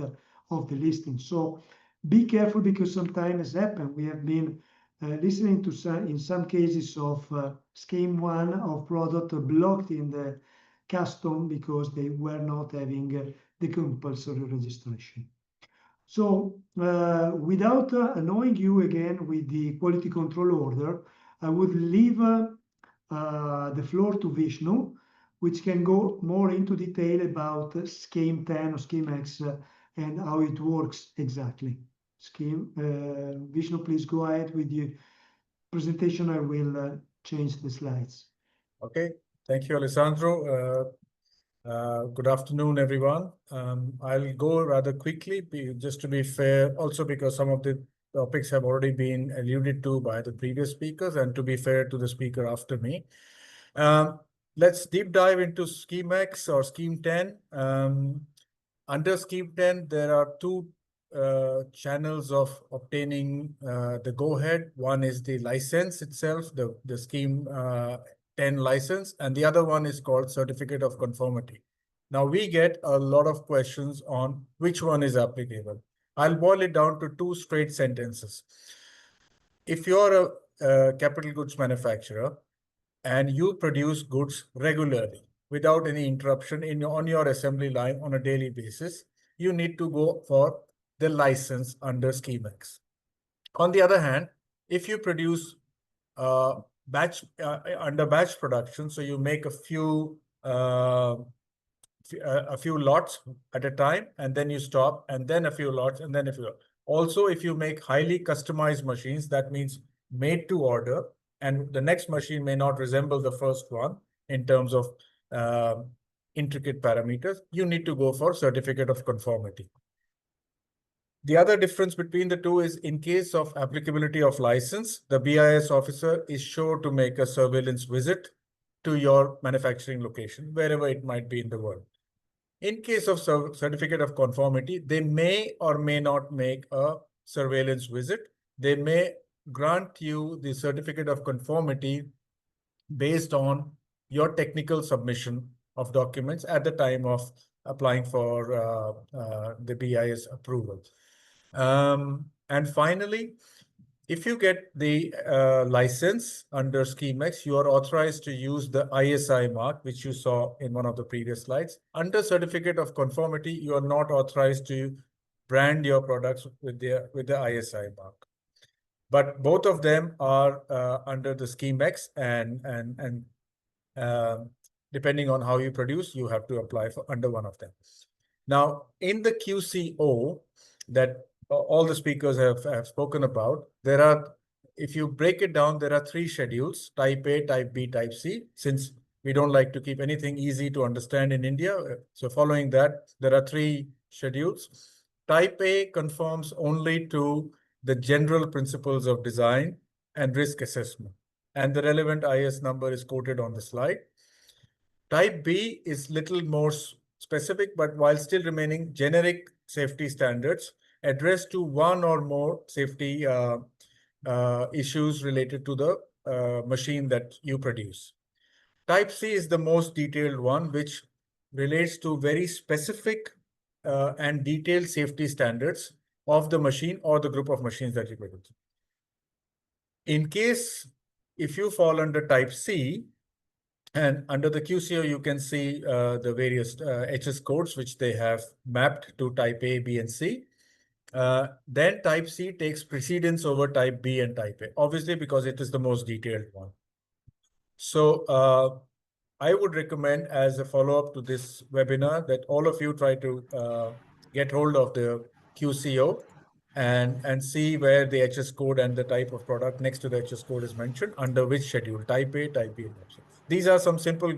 of the listing. So be careful, because sometimes has happened. We have been listening to in some cases of scheme 1 of product blocked in the custom because they were not having the compulsory registration. So without annoying you again with the quality control order, I would leave the floor to Vishnu, which can go more into detail about scheme 10 or scheme X and how it works exactly. Vishnu, please go ahead with your presentation. I will change the slides. Okay, thank you, Alessandro. Good afternoon, everyone. I'll go rather quickly, just to be fair, also because some of the topics have already been alluded to by the previous speakers, and to be fair to the speaker after me. Let's deep dive into Scheme X or Scheme 10. Under Scheme 10, there are two channels of obtaining the go-ahead. One is the license itself, the Scheme 10 license, and the other one is called Certificate of Conformity. Now, we get a lot of questions on which one is applicable. I'll boil it down to two straight sentences. If you're a capital goods manufacturer and you produce goods regularly without any interruption on your assembly line on a daily basis, you need to go for the license under Scheme X. On the other hand, if you produce under batch production, so you make a few lots at a time, and then you stop, and then a few lots, and then a few. Also, if you make highly customized machines, that means made to order, and the next machine may not resemble the first one in terms of intricate parameters, you need to go for Certificate of Conformity. The other difference between the two is, in case of applicability of license, the BIS officer is sure to make a surveillance visit to your manufacturing location, wherever it might be in the world. In case of Certificate of Conformity, they may or may not make a surveillance visit. They may grant you the Certificate of Conformity based on your technical submission of documents at the time of applying for the BIS approval. And finally, if you get the license under Scheme X, you are authorized to use the ISI mark, which you saw in one of the previous slides. Under Certificate of Conformity, you are not authorized to brand your products with the ISI mark. But both of them are under the Scheme X, and depending on how you produce, you have to apply for under one of them. Now, in the QCO that all the speakers have spoken about, if you break it down, there are three schedules: Type A, Type B, Type C. Since We don't like to keep anything easy to understand in India. So following that, there are 3 schedules. Type A conforms only to the general principles of design and risk assessment, and the relevant IS number is quoted on the slide. Type B is little more specific, but while still remaining generic safety standards addressed to one or more safety issues related to the machine that you produce. Type C is the most detailed one, which relates to very specific and detailed safety standards of the machine or the group of machines that you produce. In case, if you fall under Type C, and under the QCO, you can see the various HS codes, which they have mapped to Type A, B, and C. Then Type C takes precedence over Type B and Type A, obviously because it is the most detailed one. So I would recommend, as a follow-up to this webinar, that all of you try to get hold of the QCO and see where the HS code and the type of product next to the HS code is mentioned, under which schedule, Type A, Type B, and Type C. These are some simple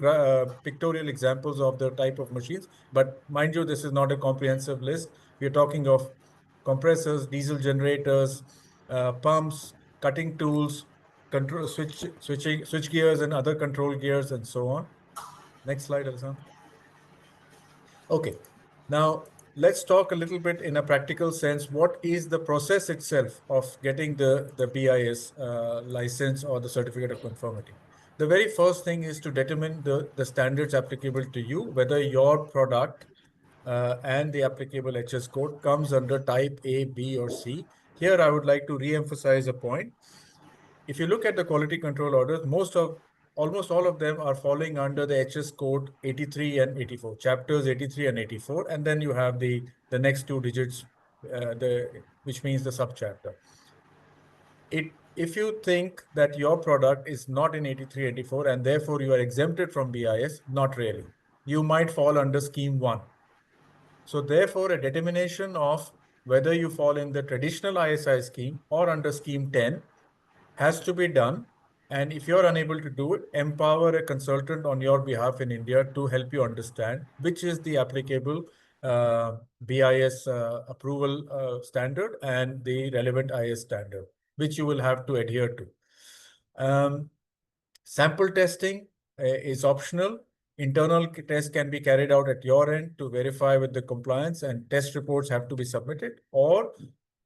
pictorial examples of the type of machines, but mind you, this is not a comprehensive list. We're talking of compressors, diesel generators, pumps, cutting tools, control switch gears and other control gears, and so on. Next slide, Alessandro. Okay, now let's talk a little bit in a practical sense. What is the process itself of getting the BIS license or the certificate of conformity? The very first thing is to determine the standards applicable to you, whether your product and the applicable HS code comes under Type A, B, or C. Here, I would like to re-emphasize a point. If you look at the quality control orders, almost all of them are falling under the HS code 83 and 84, chapters 83 and 84, and then you have the next 2 digits, which means the subchapter. If you think that your product is not in 83, 84, and therefore you are exempted from BIS, not really. You might fall under Scheme 1. So therefore, a determination of whether you fall in the traditional ISI scheme or under Scheme 10 has to be done. And if you're unable to do it, empower a consultant on your behalf in India to help you understand which is the applicable BIS approval standard and the relevant IS standard, which you will have to adhere to. Sample testing is optional. Internal tests can be carried out at your end to verify with the compliance, and test reports have to be submitted, or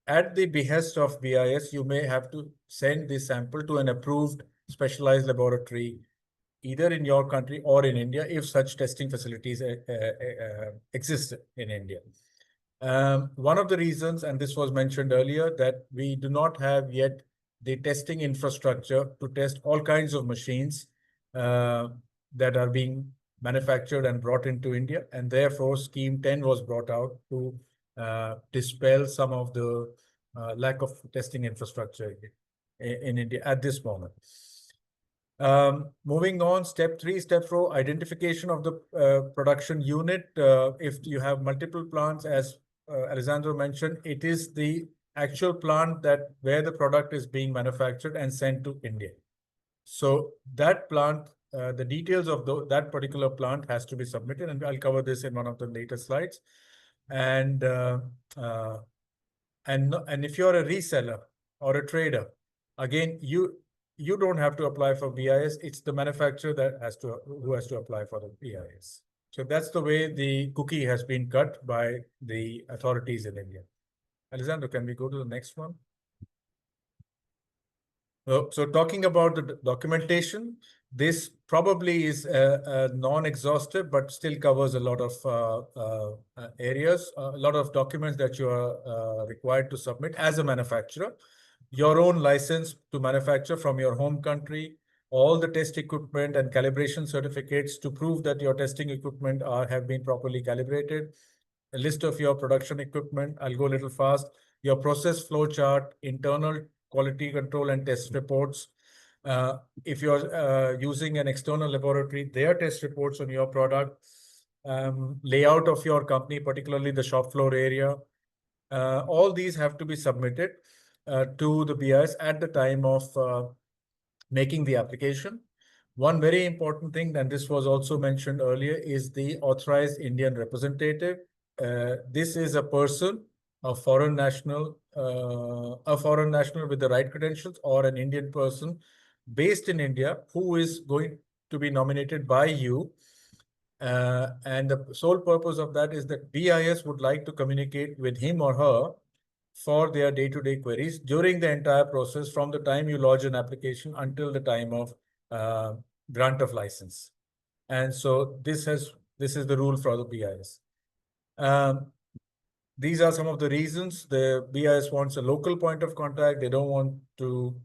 at the behest of BIS, you may have to send the sample to an approved specialized laboratory, either in your country or in India, if such testing facilities exist in India. One of the reasons, and this was mentioned earlier, that we do not have yet the testing infrastructure to test all kinds of machines that are being manufactured and brought into India, and therefore Scheme 10 was brought out to dispel some of the lack of testing infrastructure in India at this moment. Moving on, step 3, step 4, identification of the production unit. If you have multiple plants, as Alessandro mentioned, it is the actual plant where the product is being manufactured and sent to India. So that plant, the details of that particular plant has to be submitted, and I'll cover this in one of the later slides. And if you're a reseller or a trader, again, you don't have to apply for BIS. It's the manufacturer who has to apply for the BIS. So that's the way the cookie has been cut by the authorities in India. Alessandro, can we go to the next one? So talking about the documentation, this probably is non-exhaustive, but still covers a lot of areas, a lot of documents that you are required to submit as a manufacturer. Your own license to manufacture from your home country, all the test equipment and calibration certificates to prove that your testing equipment have been properly calibrated, a list of your production equipment. I'll go a little fast. Your process flow chart, internal quality control and test reports. If you're using an external laboratory, their test reports on your product, layout of your company, particularly the shop floor area. All these have to be submitted to the BIS at the time of making the application. One very important thing, and this was also mentioned earlier, is the authorized Indian representative. This is a person, a foreign national with the right credentials, or an Indian person based in India who is going to be nominated by you. And the sole purpose of that is that BIS would like to communicate with him or her for their day-to-day queries during the entire process, from the time you lodge an application until the time of grant of license. And so this is the rule for the BIS. These are some of the reasons. The BIS wants a local point of contact. They don't want to,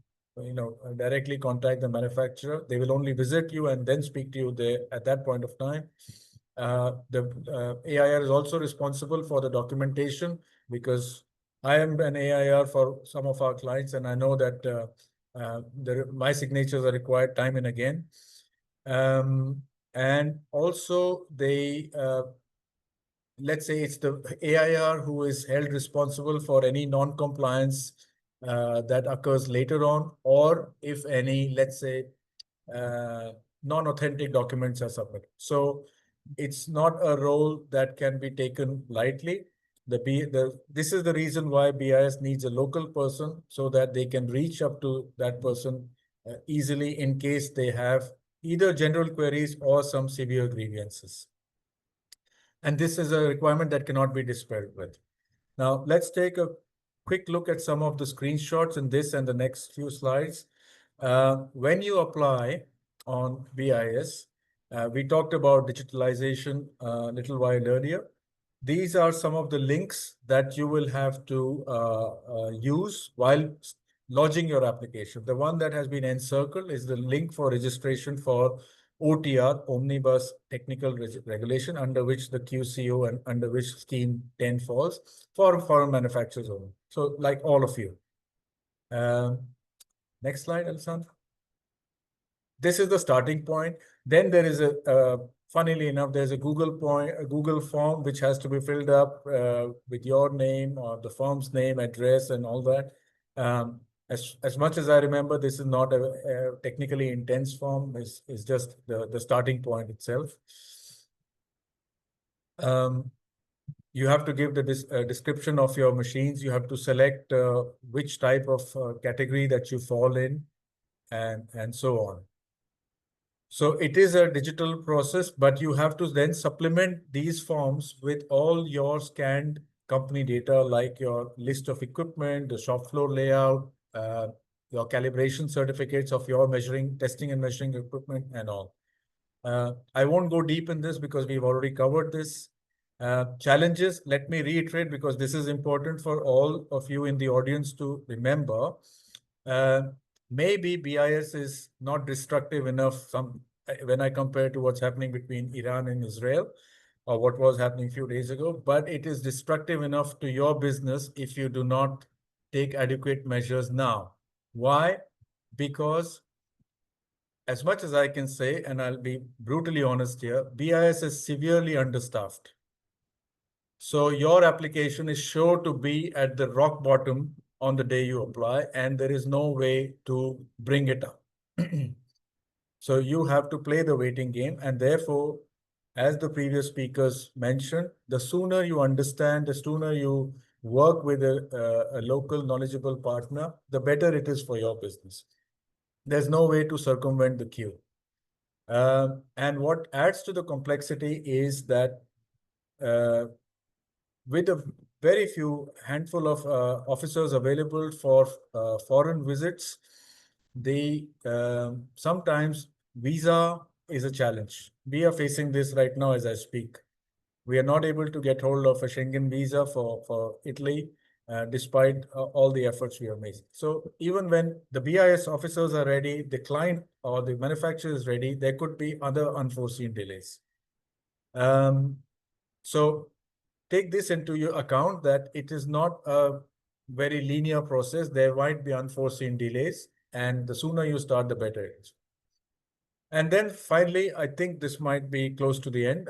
directly contact the manufacturer. They will only visit you and then speak to you there at that point of time. The AIR is also responsible for the documentation, because I am an AIR for some of our clients, and I know that my signatures are required time and again. And also they, let's say it's the AIR who is held responsible for any non-compliance that occurs later on, or if any, let's say, non-authentic documents are submitted. So it's not a role that can be taken lightly. This is the reason why BIS needs a local person, so that they can reach up to that person easily in case they have either general queries or some severe grievances. And this is a requirement that cannot be despaired with. Now, let's take a quick look at some of the screenshots in this and the next few slides. When you apply on BIS, we talked about digitalization a little while earlier. These are some of the links that you will have to use while lodging your application. The one that has been encircled is the link for registration for OTR, Omnibus Technical Regulation, under which the QCO and under which Scheme 10 falls, for foreign manufacturers only. So like all of you. Next slide, Alessandro. This is the starting point. Then there is funnily enough, there's a Google form which has to be filled up with your name or the firm's name, address, and all that. As much as I remember, this is not a technically intense form. It's just the starting point itself. You have to give the description of your machines. You have to select which type of category that you fall in, and so on. So it is a digital process, but you have to then supplement these forms with all your scanned company data, like your list of equipment, the shop floor layout, your calibration certificates of your testing and measuring equipment, and all. I won't go deep in this because we've already covered this. Challenges, let me reiterate, because this is important for all of you in the audience to remember. Maybe BIS is not destructive enough when I compare to what's happening between Iran and Israel, or what was happening a few days ago, but it is destructive enough to your business if you do not take adequate measures now. Why? Because as much as I can say, and I'll be brutally honest here, BIS is severely understaffed. So your application is sure to be at the rock bottom on the day you apply, and there is no way to bring it up. So you have to play the waiting game, and therefore, as the previous speakers mentioned, the sooner you understand, the sooner you work with a local knowledgeable partner, the better it is for your business. There's no way to circumvent the queue. And what adds to the complexity is that with a very few handful of officers available for foreign visits, sometimes visa is a challenge. We are facing this right now as I speak. We are not able to get hold of a Schengen visa for Italy, despite all the efforts we are making. So even when the BIS officers are ready, the client or the manufacturer is ready, there could be other unforeseen delays. So take this into your account, that it is not a very linear process. There might be unforeseen delays, and the sooner you start, the better it is. And then finally, I think this might be close to the end.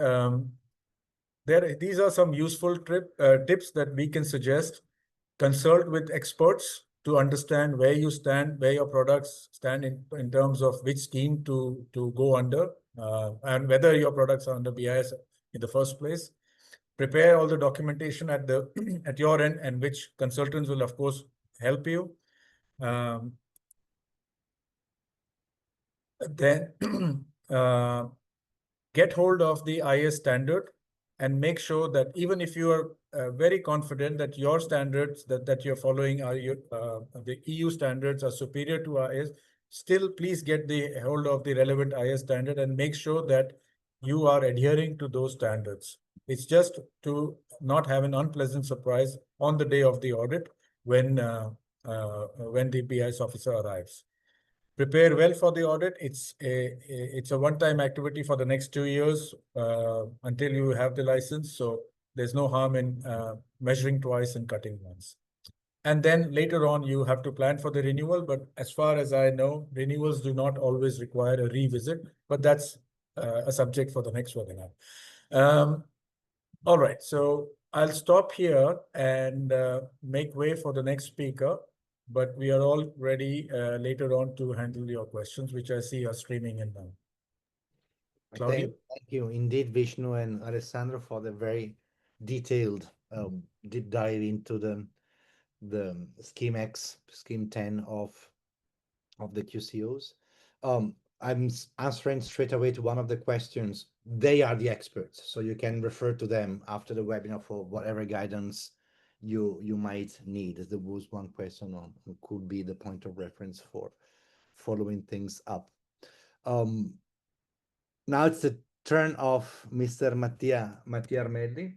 These are some useful tips that we can suggest. Consult with experts to understand where you stand, where your products stand in terms of which scheme to go under, and whether your products are under BIS in the first place. Prepare all the documentation at your end, and which consultants will, of course, help you. Then get hold of the IS standard and make sure that even if you are very confident that your standards that you're following are the EU standards are superior to IS, still please get the hold of the relevant IS standard and make sure that you are adhering to those standards. It's just to not have an unpleasant surprise on the day of the audit when the BIS officer arrives. Prepare well for the audit. It's a one-time activity for the next 2 years until you have the license. So there's no harm in measuring twice and cutting once. And then later on, you have to plan for the renewal. But as far as I know, renewals do not always require a revisit. But that's a subject for the next webinar. All right, so I'll stop here and make way for the next speaker. But we are all ready later on to handle your questions, which I see are streaming in now. Thank you indeed, Vishnu and Alessandro, for the very detailed deep dive into the Scheme X, Scheme 10 of the QCOs. I'm answering straight away to one of the questions. They are the experts, so you can refer to them after the webinar for whatever guidance you might need. There was one question on who could be the point of reference for following things up. Now it's the turn of Mr. Mattia Armelli.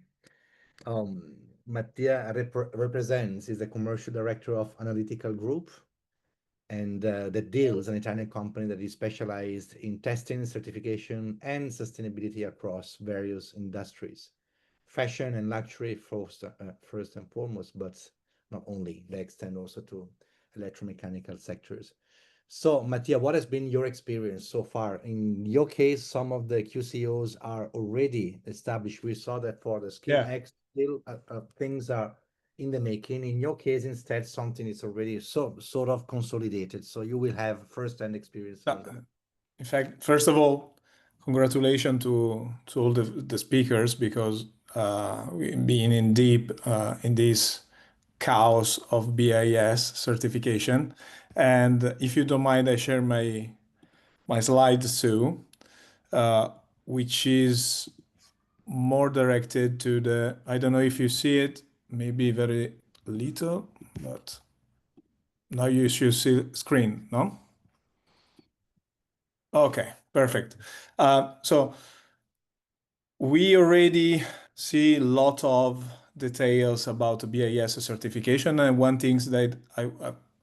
Mattia represents, is the commercial director of Analytical Group, and that deals an Italian company that is specialized in testing, certification, and sustainability across various industries. Fashion and luxury first and foremost, but not only. They extend also to electromechanical sectors. So, Mattia, what has been your experience so far? In your case, some of the QCOs are already established. We saw that for the Scheme X, still things are in the making. In your case, instead, something is already sort of consolidated. So you will have first-hand experience. In fact, first of all, congratulations to all the speakers, because being in deep in this chaos of BIS certification. And if you don't mind, I share my slides too, which is more directed to the, I don't know if you see it, maybe very little, but now you should see screen, no? Okay, perfect. So we already see a lot of details about BIS certification, and one thing that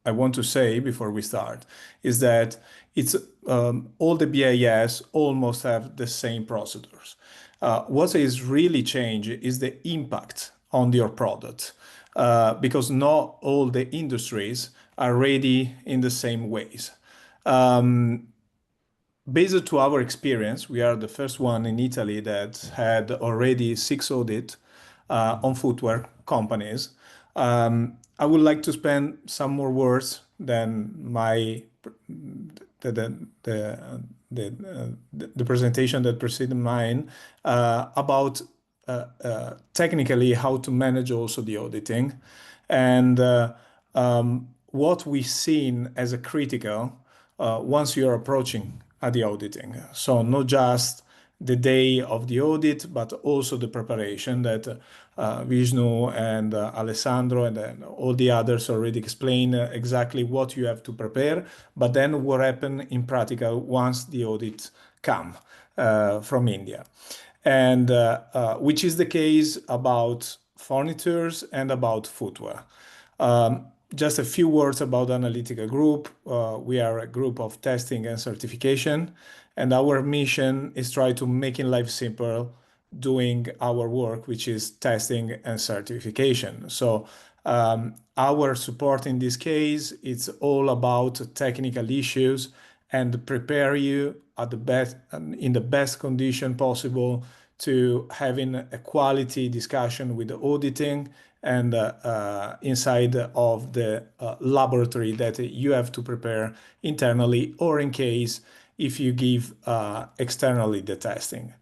I want to say before we start is that it's all the BIS almost have the same procedures. What is really changed is the impact on your product, because not all the industries are ready in the same ways. Based to our experience, we are the first one in Italy that had already 6 audits on footwear companies. I would like to spend some more words than the presentation that preceded mine about technically how to manage also the auditing, and what we've seen as a critical once you're approaching at the auditing. So not just the day of the audit, but also the preparation that Vishnu and Alessandro and then all the others already explained exactly what you have to prepare, but then what happens in practical once the audit come from India. And which is the case about furnitures and about footwear. Just a few words about Analytical Group. We are a group of testing and certification, and our mission is try to make life simple doing our work, which is testing and certification. So our support in this case, it's all about technical issues and prepare you at the best, in the best condition possible to having a quality discussion with the auditing and inside of the laboratory that you have to prepare internally, or in case if you give externally the testing.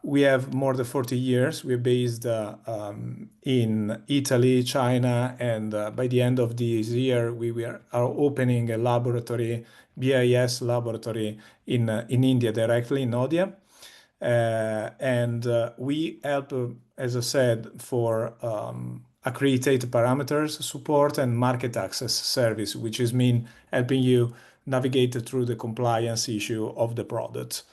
We have more than 40 years. We're based in Italy, China, and by the end of this year, we are opening a laboratory, BIS laboratory in India directly in Noida. And we help, as I said, for accredited parameters support and market access service, which is mean helping you navigate through the compliance issue of the product.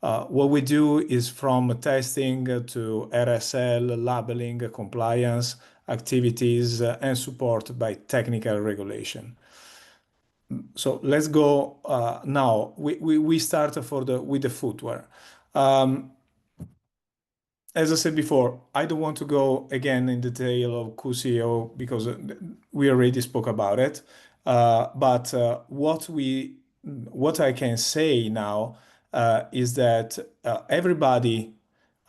What we do is from testing to RSL, labeling, compliance activities, and support by technical regulation. So let's go now. We start with the footwear. As I said before, I don't want to go again in detail of QCO because we already spoke about it. But what I can say now is that everybody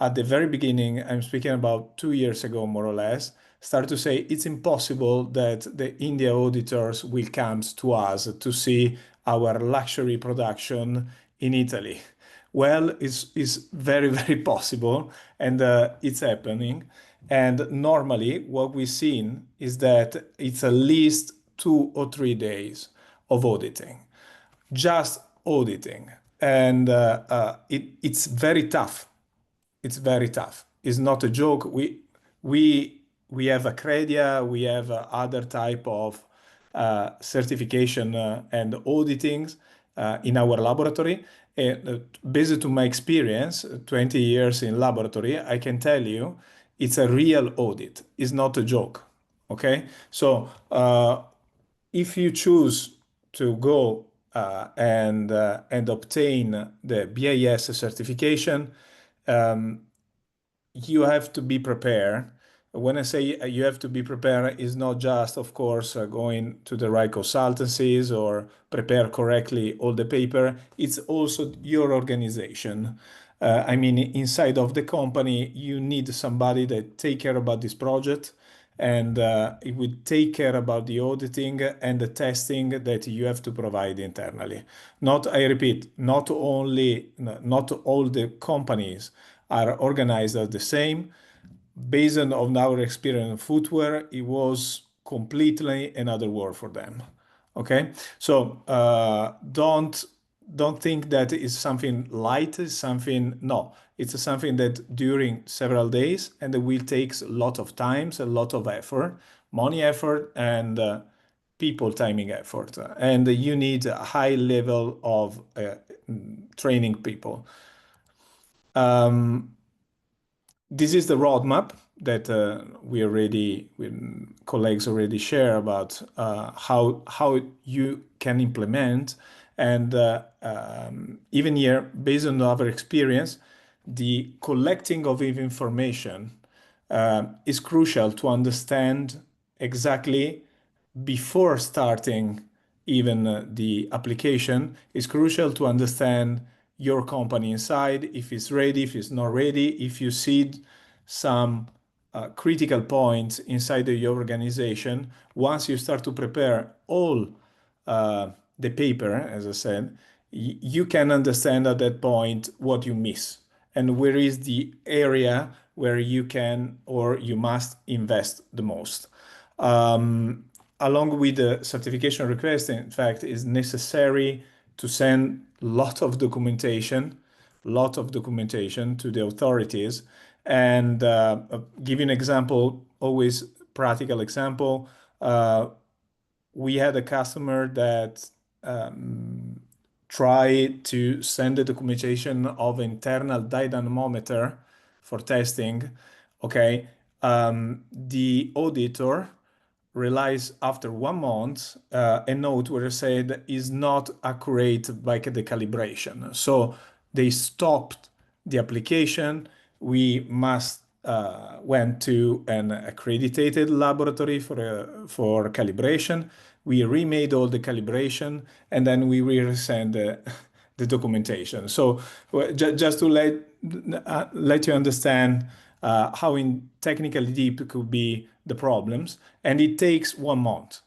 at the very beginning, I'm speaking about 2 years ago, more or less, started to say it's impossible that the India auditors will come to us to see our luxury production in Italy. Well, it's very, very possible, and it's happening. And normally, what we've seen is that it's at least 2 or 3 days of auditing, just auditing, and it's very tough. It's very tough. It's not a joke. We have Accredia, we have other type of certification and auditings in our laboratory. Based on my experience, 20 years in laboratory, I can tell you it's a real audit. It's not a joke. Okay, so if you choose to go and obtain the BIS certification, you have to be prepared. When I say you have to be prepared, it's not just, of course, going to the right consultancies or prepare correctly all the paper. It's also your organization. I mean, inside of the company, you need somebody that take care about this project, and it will take care about the auditing and the testing that you have to provide internally. I repeat, not all the companies are organized as the same. Based on our experience in footwear, it was completely another world for them. Okay, so don't think that it's something light, no. It's something that during several days, and it will take a lot of times, a lot of effort, money effort, and people timing effort. And you need a high level of training people. This is the roadmap that colleagues already share about how you can implement, and even here, based on our experience, the collecting of information is crucial to understand exactly before starting even the application. It's crucial to understand your company inside, if it's ready, if it's not ready, if you see some critical points inside of your organization. Once you start to prepare all the paper, as I said, you can understand at that point what you miss and where is the area where you can or you must invest the most. Along with the certification request, in fact, is necessary to send a lot of documentation to the authorities. And give you an example, always practical example. We had a customer that tried to send the documentation of internal dynamometer for testing. Okay, the auditor realized after 1 month a note where it said is not accurate by the calibration. So they stopped the application. We went to an accredited laboratory for calibration. We remade all the calibration, and then we resend the documentation. So just to let you understand how technically deep it could be the problems, and it takes 1 month.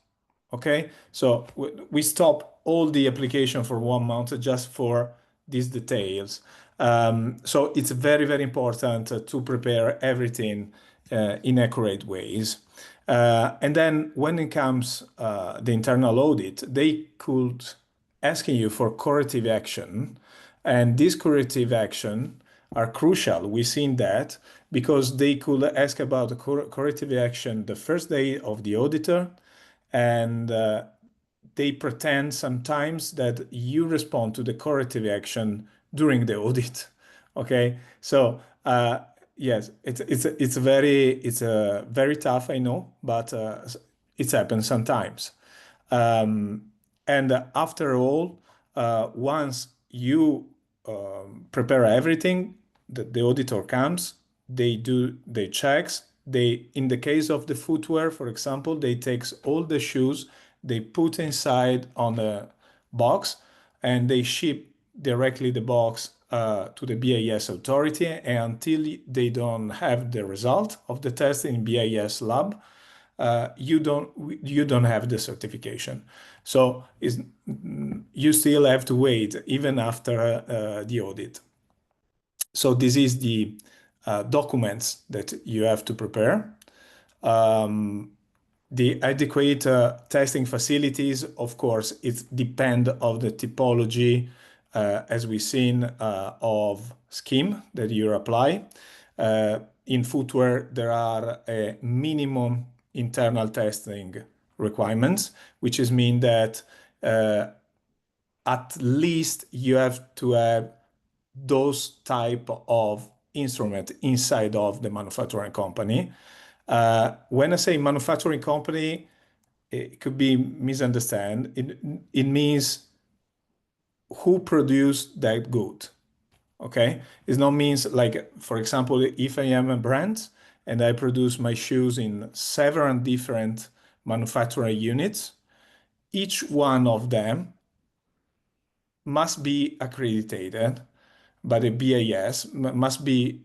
Okay, so we stop all the application for 1 month just for these details. So it's very, very important to prepare everything in accurate ways. And then when it comes the internal audit, they could asking you for corrective action, and these corrective action are crucial. We've seen that because they could ask about the corrective action the first day of the auditor, and they pretend sometimes that you respond to the corrective action during the audit. Okay, so yes, it's very tough, I know, but it's happened sometimes. And after all, once you prepare everything, the auditor comes, they do the checks. In the case of the footwear, for example, they takes all the shoes, they put inside on a box, and they ship directly the box to the BIS authority. And until they don't have the result of the test in BIS lab, you don't have the certification. So you still have to wait even after the audit. So this is the documents that you have to prepare. The adequate testing facilities, of course, it depends on the typology, as we've seen, of scheme that you apply. In footwear, there are a minimum internal testing requirements, which is mean that at least you have to have those type of instrument inside of the manufacturing company. When I say manufacturing company, it could be misunderstood. It means who produced that good. Okay, it not means like, for example, if I am a brand and I produce my shoes in several different manufacturing units, each one of them must be accredited by the BIS, must be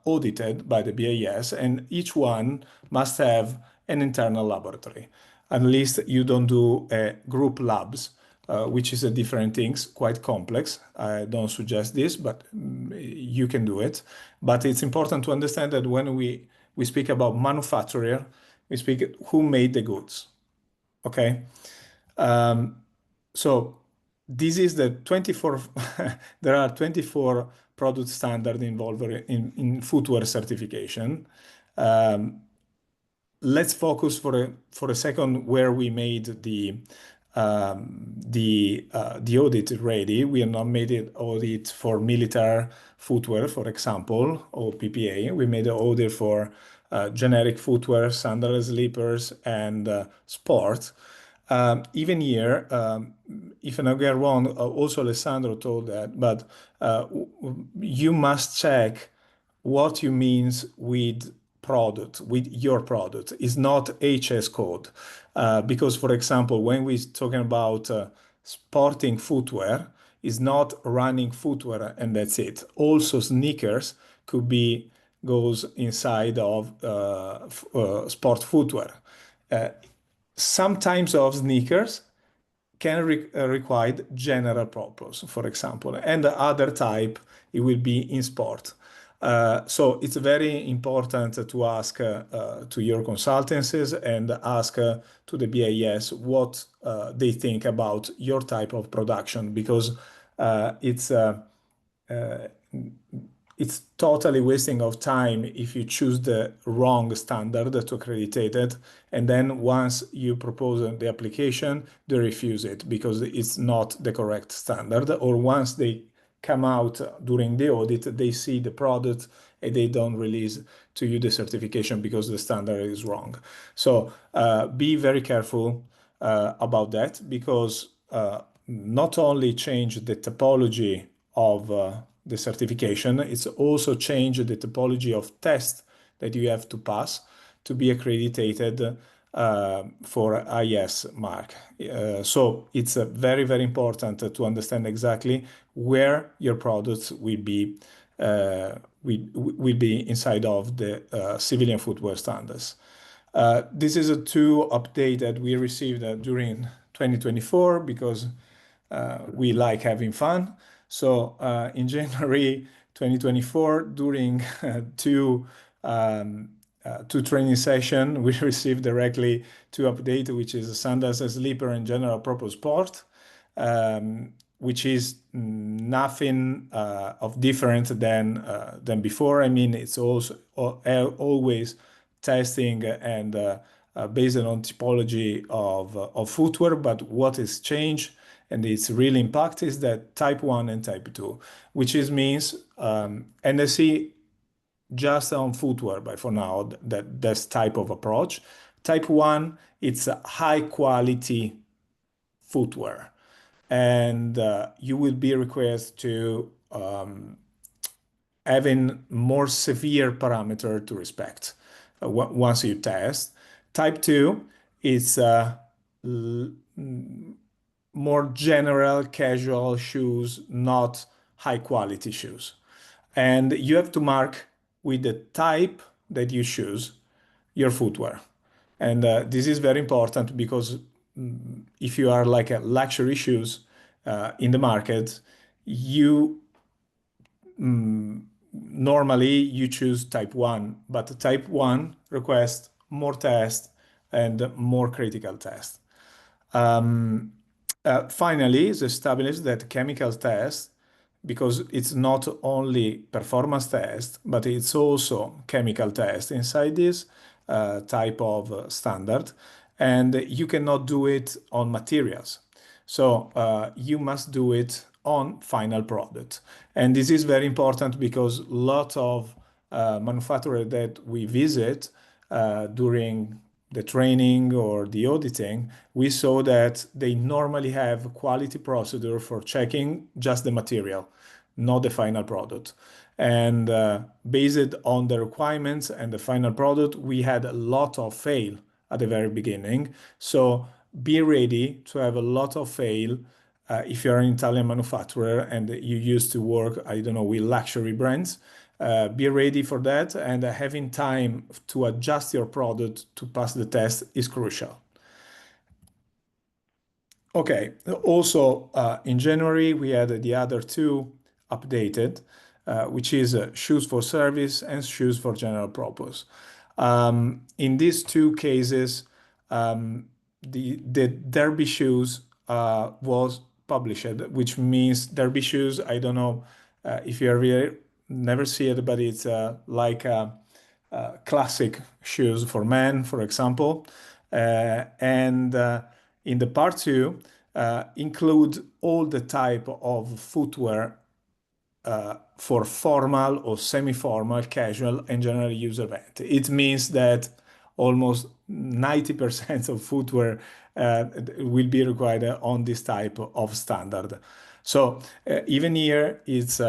audited by the BIS, and each one must have an internal laboratory. At least you don't do group labs, which is a different things, quite complex. I don't suggest this, but you can do it. But it's important to understand that when we speak about manufacturer, we speak who made the goods. Okay, so this is the 24. There are 24 product standards involved in footwear certification. Let's focus for a second where we made the audit ready. We have not made it audit for military footwear, for example, or PPA. We made an audit for generic footwear, sandals, slippers, and sport. Even here, if I don't get wrong, also Alessandro told that, but you must check what you means with product, with your product. Is not HS code. Because, for example, when we're talking about sporting footwear, is not running footwear and that's it. Also sneakers goes inside of sport footwear. Some types of sneakers can require general purpose, for example, and the other type, it will be in sport. So it's very important to ask to your consultancies and ask to the BIS what they think about your type of production, because it's totally wasting of time if you choose the wrong standard to accredit it, and then once you propose the application, they refuse it because it's not the correct standard, or once they come out during the audit, they see the product and they don't release to you the certification because the standard is wrong. So be very careful about that, because not only change the topology of the certification, it's also change the topology of test that you have to pass to be accredited for IS mark. So it's very, very important to understand exactly where your products will be inside of the civilian footwear standards. This is a two update that we received during 2024 because we like having fun. So in January 2024, during two training sessions, we received directly two updates, which is Sandals Sleeper and General Purpose Sport, which is nothing of different than before. I mean, it's also always testing and based on typology of footwear, but what has changed and its real impact is that type 1 and type 2, which means NSE just on footwear, but for now, that's type of approach. Type 1, it's a high quality footwear, and you will be required to having more severe parameter to respect once you test. Type 2 is more general casual shoes, not high quality shoes. And you have to mark with the type that you choose your footwear. And this is very important because if you are like a luxury shoes in the market, you normally you choose type 1, but type 1 requests more tests and more critical tests. Finally, it's established that chemical test, because it's not only performance test, but it's also chemical test inside this type of standard, and you cannot do it on materials. So you must do it on final product. And this is very important because a lot of manufacturers that we visit during the training or the auditing, we saw that they normally have quality procedure for checking just the material, not the final product. And based on the requirements and the final product, we had a lot of fail at the very beginning. So be ready to have a lot of fail if you're an Italian manufacturer and you used to work, I don't know, with luxury brands. Be ready for that, and having time to adjust your product to pass the test is crucial. Okay, also in January we had the other two updated, which is shoes for service and shoes for general purpose. In these two cases, the derby shoes was published, which means derby shoes, I don't know if you ever never see it, but it's like classic shoes for men, for example. And in the part 2, include all the type of footwear for formal or semi-formal, casual, and general use event. It means that almost 90% of footwear will be required on this type of standard. So even here, it's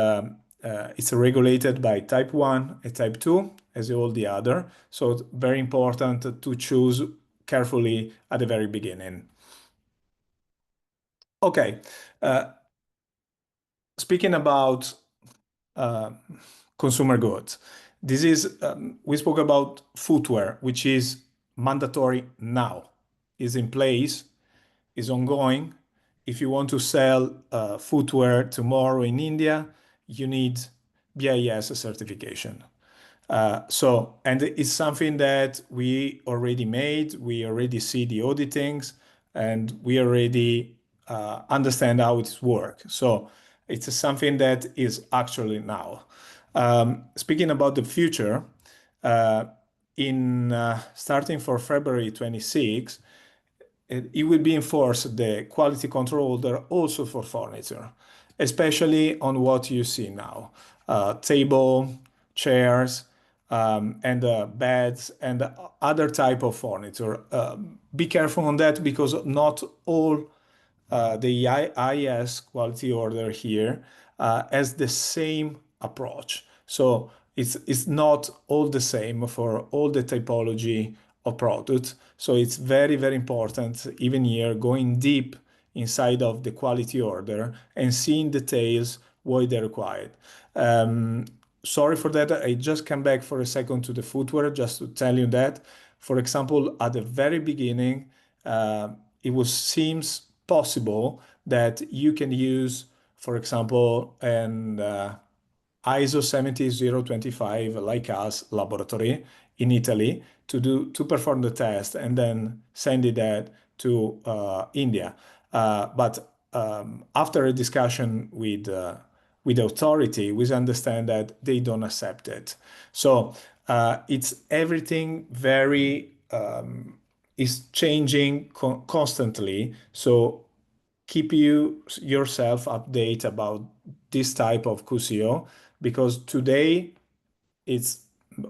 regulated by type 1 and type 2 as all the other. So it's very important to choose carefully at the very beginning. Okay, speaking about consumer goods, this is we spoke about footwear, which is mandatory now, is in place, is ongoing. If you want to sell footwear tomorrow in India, you need BIS certification. And it's something that we already made, we already see the auditings, and we already understand how it works. So it's something that is actually now. Speaking about the future, starting for February 26, it will be enforced the quality control order also for furniture, especially on what you see now, table, chairs, and beds and other type of furniture. Be careful on that because not all the IIS quality order here has the same approach. So it's not all the same for all the typology of products. So it's very, very important, even here, going deep inside of the quality order and seeing details what they required. Sorry for that. I just come back for a second to the footwear, just to tell you that For example, at the very beginning, it seems possible that you can use, for example, an ISO 17025 like us laboratory in Italy to perform the test and then send it to India. But after a discussion with the authority, we understand that they don't accept it. So it's everything very is changing constantly. So keep yourself updated about this type of QCO, because today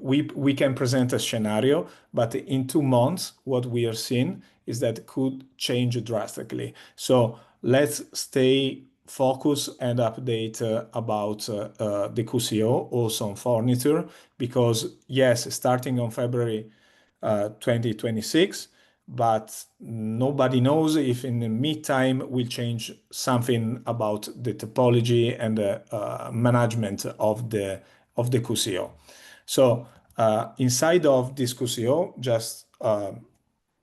we can present a scenario, but in 2 months, what we are seeing is that could change drastically. So let's stay focused and update about the QCO also on furniture, because yes, starting on February 2026, but nobody knows if in the meantime we'll change something about the topology and the management of the QCO. So inside of this QCO, just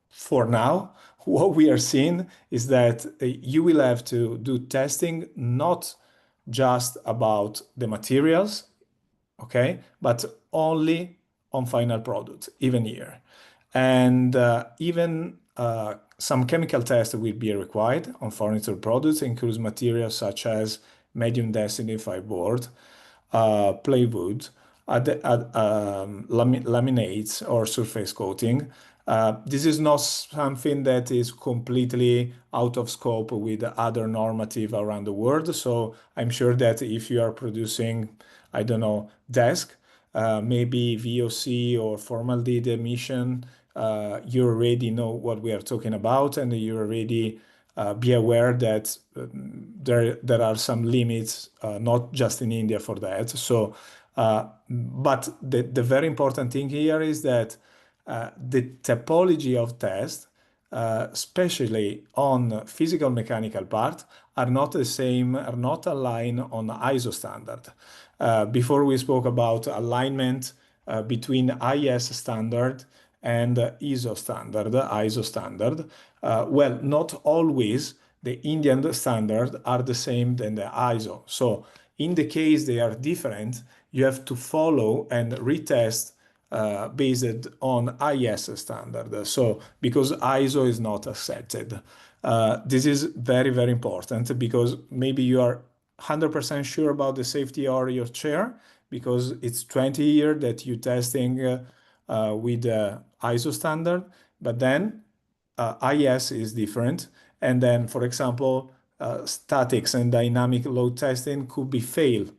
for now, what we are seeing is that you will have to do testing not just about the materials, okay, but only on final product, even here. And even some chemical tests will be required on furniture products, includes materials such as medium density fiberboard, plywood, laminates or surface coating. This is not something that is completely out of scope with other normative around the world. So I'm sure that if you are producing, I don't know, desk, maybe VOC or formaldehyde emission, you already know what we are talking about, and you already be aware that there are some limits, not just in India for that. So, but the very important thing here is that the topology of test, especially on physical mechanical part, are not the same, are not aligned on ISO standard. Before we spoke about alignment between IS standard and ISO standard. Well, not always the Indian standard are the same than the ISO. So in the case they are different, you have to follow and retest based on IS standard. So because ISO is not accepted. This is very, very important, because maybe you are 100% sure about the safety of your chair because it's 20 years that you're testing with ISO standard, but then IS is different. And then, for example, statics and dynamic load testing could be failed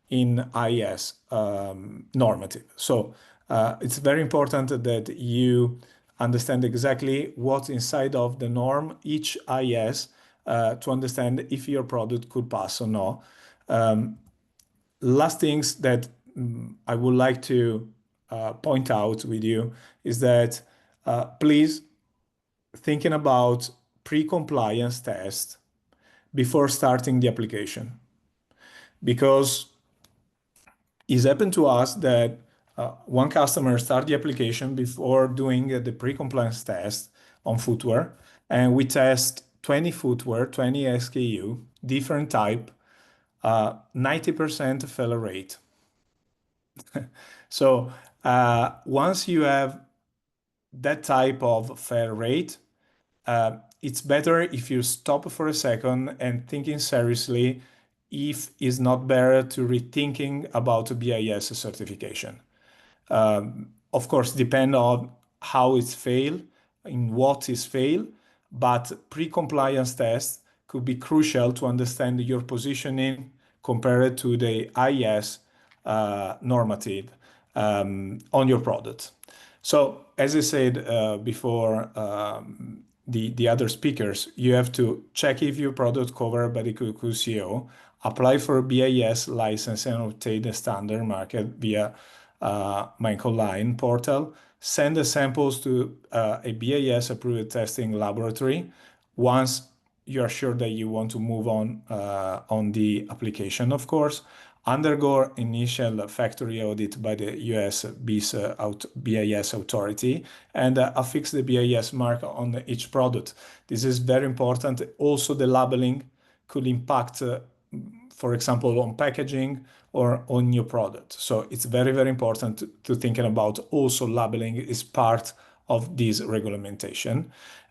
in IS normative. So it's very important that you understand exactly what's inside of the norm, each IS, to understand if your product could pass or not. Last things that I would like to point out with you is that please thinking about pre-compliance test before starting the application, because it's happened to us that one customer started the application before doing the pre-compliance test on footwear, and we test 20 footwear, 20 SKU, different type, 90% failure rate. So once you have that type of failure rate, it's better if you stop for a second and thinking seriously if it's not better to rethinking about BIS certification. Of course, depend on how it's failed, in what is failed, but pre-compliance test could be crucial to understand your positioning compared to the IS normative on your product. So as I said before, the other speakers, you have to check if your product covered by the QCO, apply for a BIS license and obtain the standard market via Mayank Online portal, send the samples to a BIS approved testing laboratory. Once you are sure that you want to move on the application, of course, undergo initial factory audit by the US BIS authority and affix the BIS mark on each product. This is very important. Also, the labeling could impact, for example, on packaging or on your product. So it's very, very important to thinking about also labeling is part of this regulation.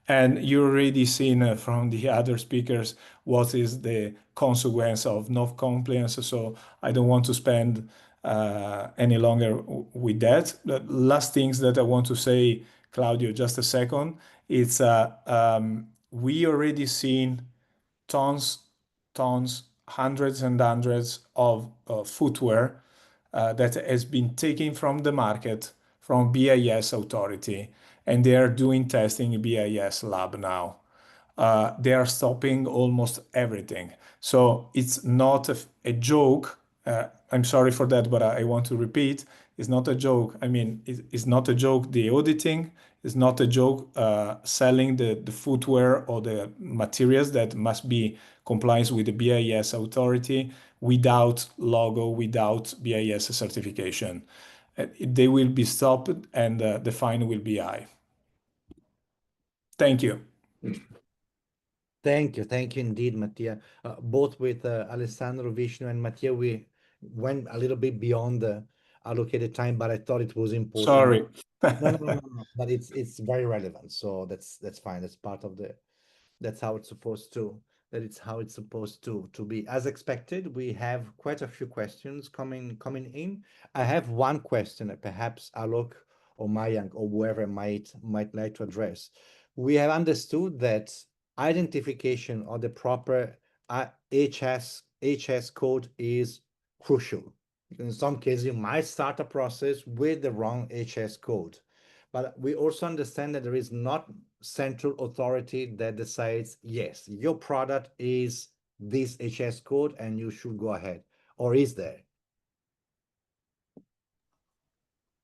And you already seen from the other speakers what is the consequence of non-compliance. So I don't want to spend any longer with that. The last things that I want to say, Claudio, just a second. It's we already seen tons, hundreds and hundreds of footwear that has been taken from the market from BIS authority, and they are doing testing in BIS lab now. They are stopping almost everything. So it's not a joke. I'm sorry for that, but I want to repeat, it's not a joke. I mean, it's not a joke, the auditing, it's not a joke selling the footwear or the materials that must be compliant with the BIS authority without logo, without BIS certification. They will be stopped and the fine will be high. Thank you. Thank you indeed, Mattia. Both with Alessandro, Vishnu, and Mattia, we went a little bit beyond the allocated time, but I thought it was important. Sorry. No. But it's very relevant, so that's fine. That's part of the. That's how it's supposed to. It's how it's supposed to be. As expected, we have quite a few questions coming in. I have one question that perhaps Alok or Mayank or whoever might like to address. We have understood that identification of the proper HS code is crucial. In some cases, you might start a process with the wrong HS code. But we also understand that there is not central authority that decides, yes, your product is this HS code and you should go ahead. Or is there?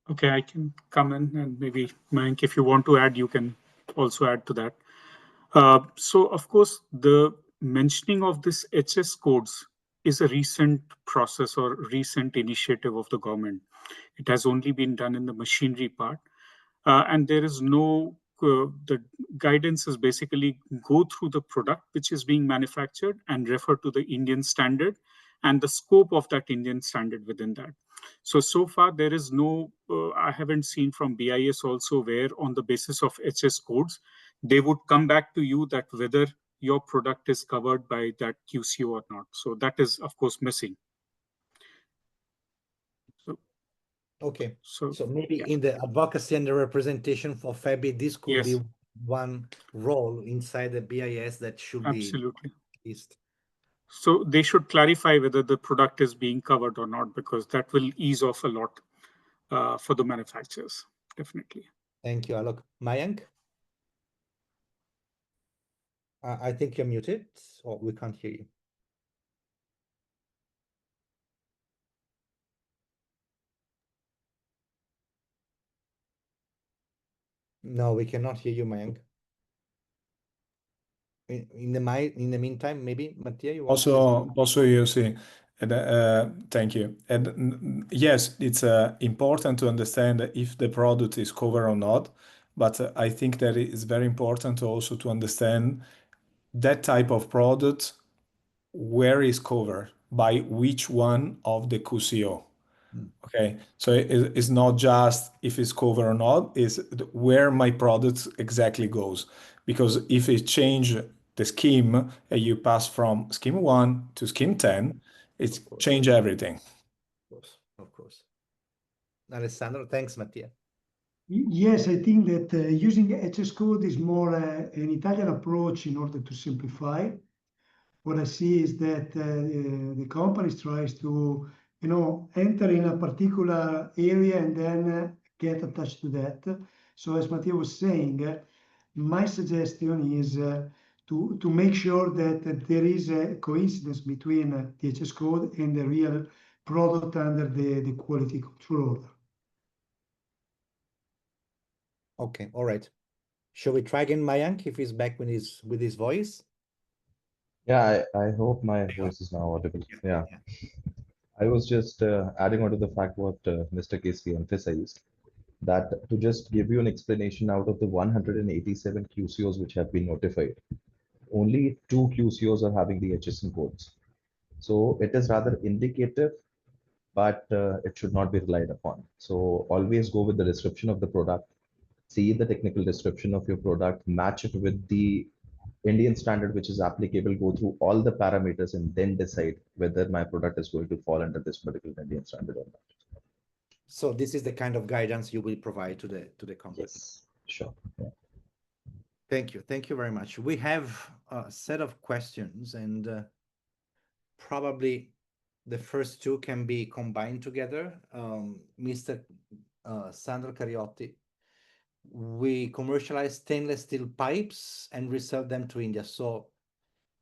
Okay, I can come in, and maybe Mayank, if you want to add, you can also add to that. So, of course, the mentioning of this HS codes is a recent process or recent initiative of the government. It has only been done in the machinery part. And there is no, the guidance is basically go through the product which is being manufactured and refer to the Indian standard and the scope of that Indian standard within that. So far there is no, I haven't seen from BIS also where on the basis of HS codes, they would come back to you that whether your product is covered by that QCO or not. So that is of course missing. Okay, so maybe in the advocacy and the representation for FEBI, this could be one role inside the BIS that should be used. So they should clarify whether the product is being covered or not, because that will ease off a lot for the manufacturers, definitely. Thank you, Alok. Mayank? I think you're muted, or we can't hear you. No, we cannot hear you, Mayank. In the meantime, maybe Mattia, you want to... Also, you see, thank you. And yes, it's important to understand if the product is covered or not, but I think that it is very important also to understand that type of product, where is covered, by which one of the QCO. Okay, so it's not just if it's covered or not, it's where my product exactly goes. Because if it change the scheme, and you pass from scheme 1 to scheme 10, it's change everything. Of course. Alessandro, thanks, Mattia. Yes, I think that using HS code is more an Italian approach in order to simplify. What I see is that the companies tries to, enter in a particular area and then get attached to that. So as Mattia was saying, my suggestion is to make sure that there is a coincidence between the HS code and the real product under the quality control order. Okay, all right. Shall we try again, Mayank, if he's back with his voice? Yeah, I hope my voice is now audible. Yeah. I was just adding on to the fact what Mr. Kesari emphasized, that to just give you an explanation, out of the 187 QCOs which have been notified, only 2 QCOs are having the HSN codes. So it is rather indicative, but it should not be relied upon. So always go with the description of the product, see the technical description of your product, match it with the Indian standard which is applicable, go through all the parameters and then decide whether my product is going to fall under this particular Indian standard or not. So this is the kind of guidance you will provide to the company. Yes, sure. Yeah. Thank you. Thank you very much. We have a set of questions, and probably the first two can be combined together. Mr. Sandro Cariotti, we commercialize stainless steel pipes and resell them to India. So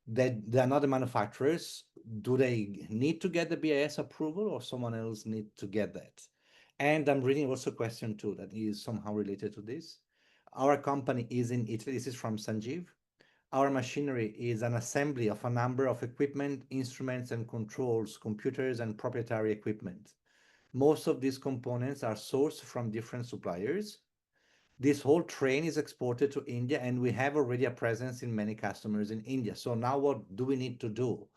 they are not the manufacturers. Do they need to get the BIS approval, or someone else need to get that? And I'm reading also question 2 that is somehow related to this. Our company is in Italy. This is from Sanjeev. Our machinery is an assembly of a number of equipment, instruments and controls, computers and proprietary equipment. Most of these components are sourced from different suppliers. This whole train is exported to India, and we have already a presence in many customers in India. So now what do we need to do?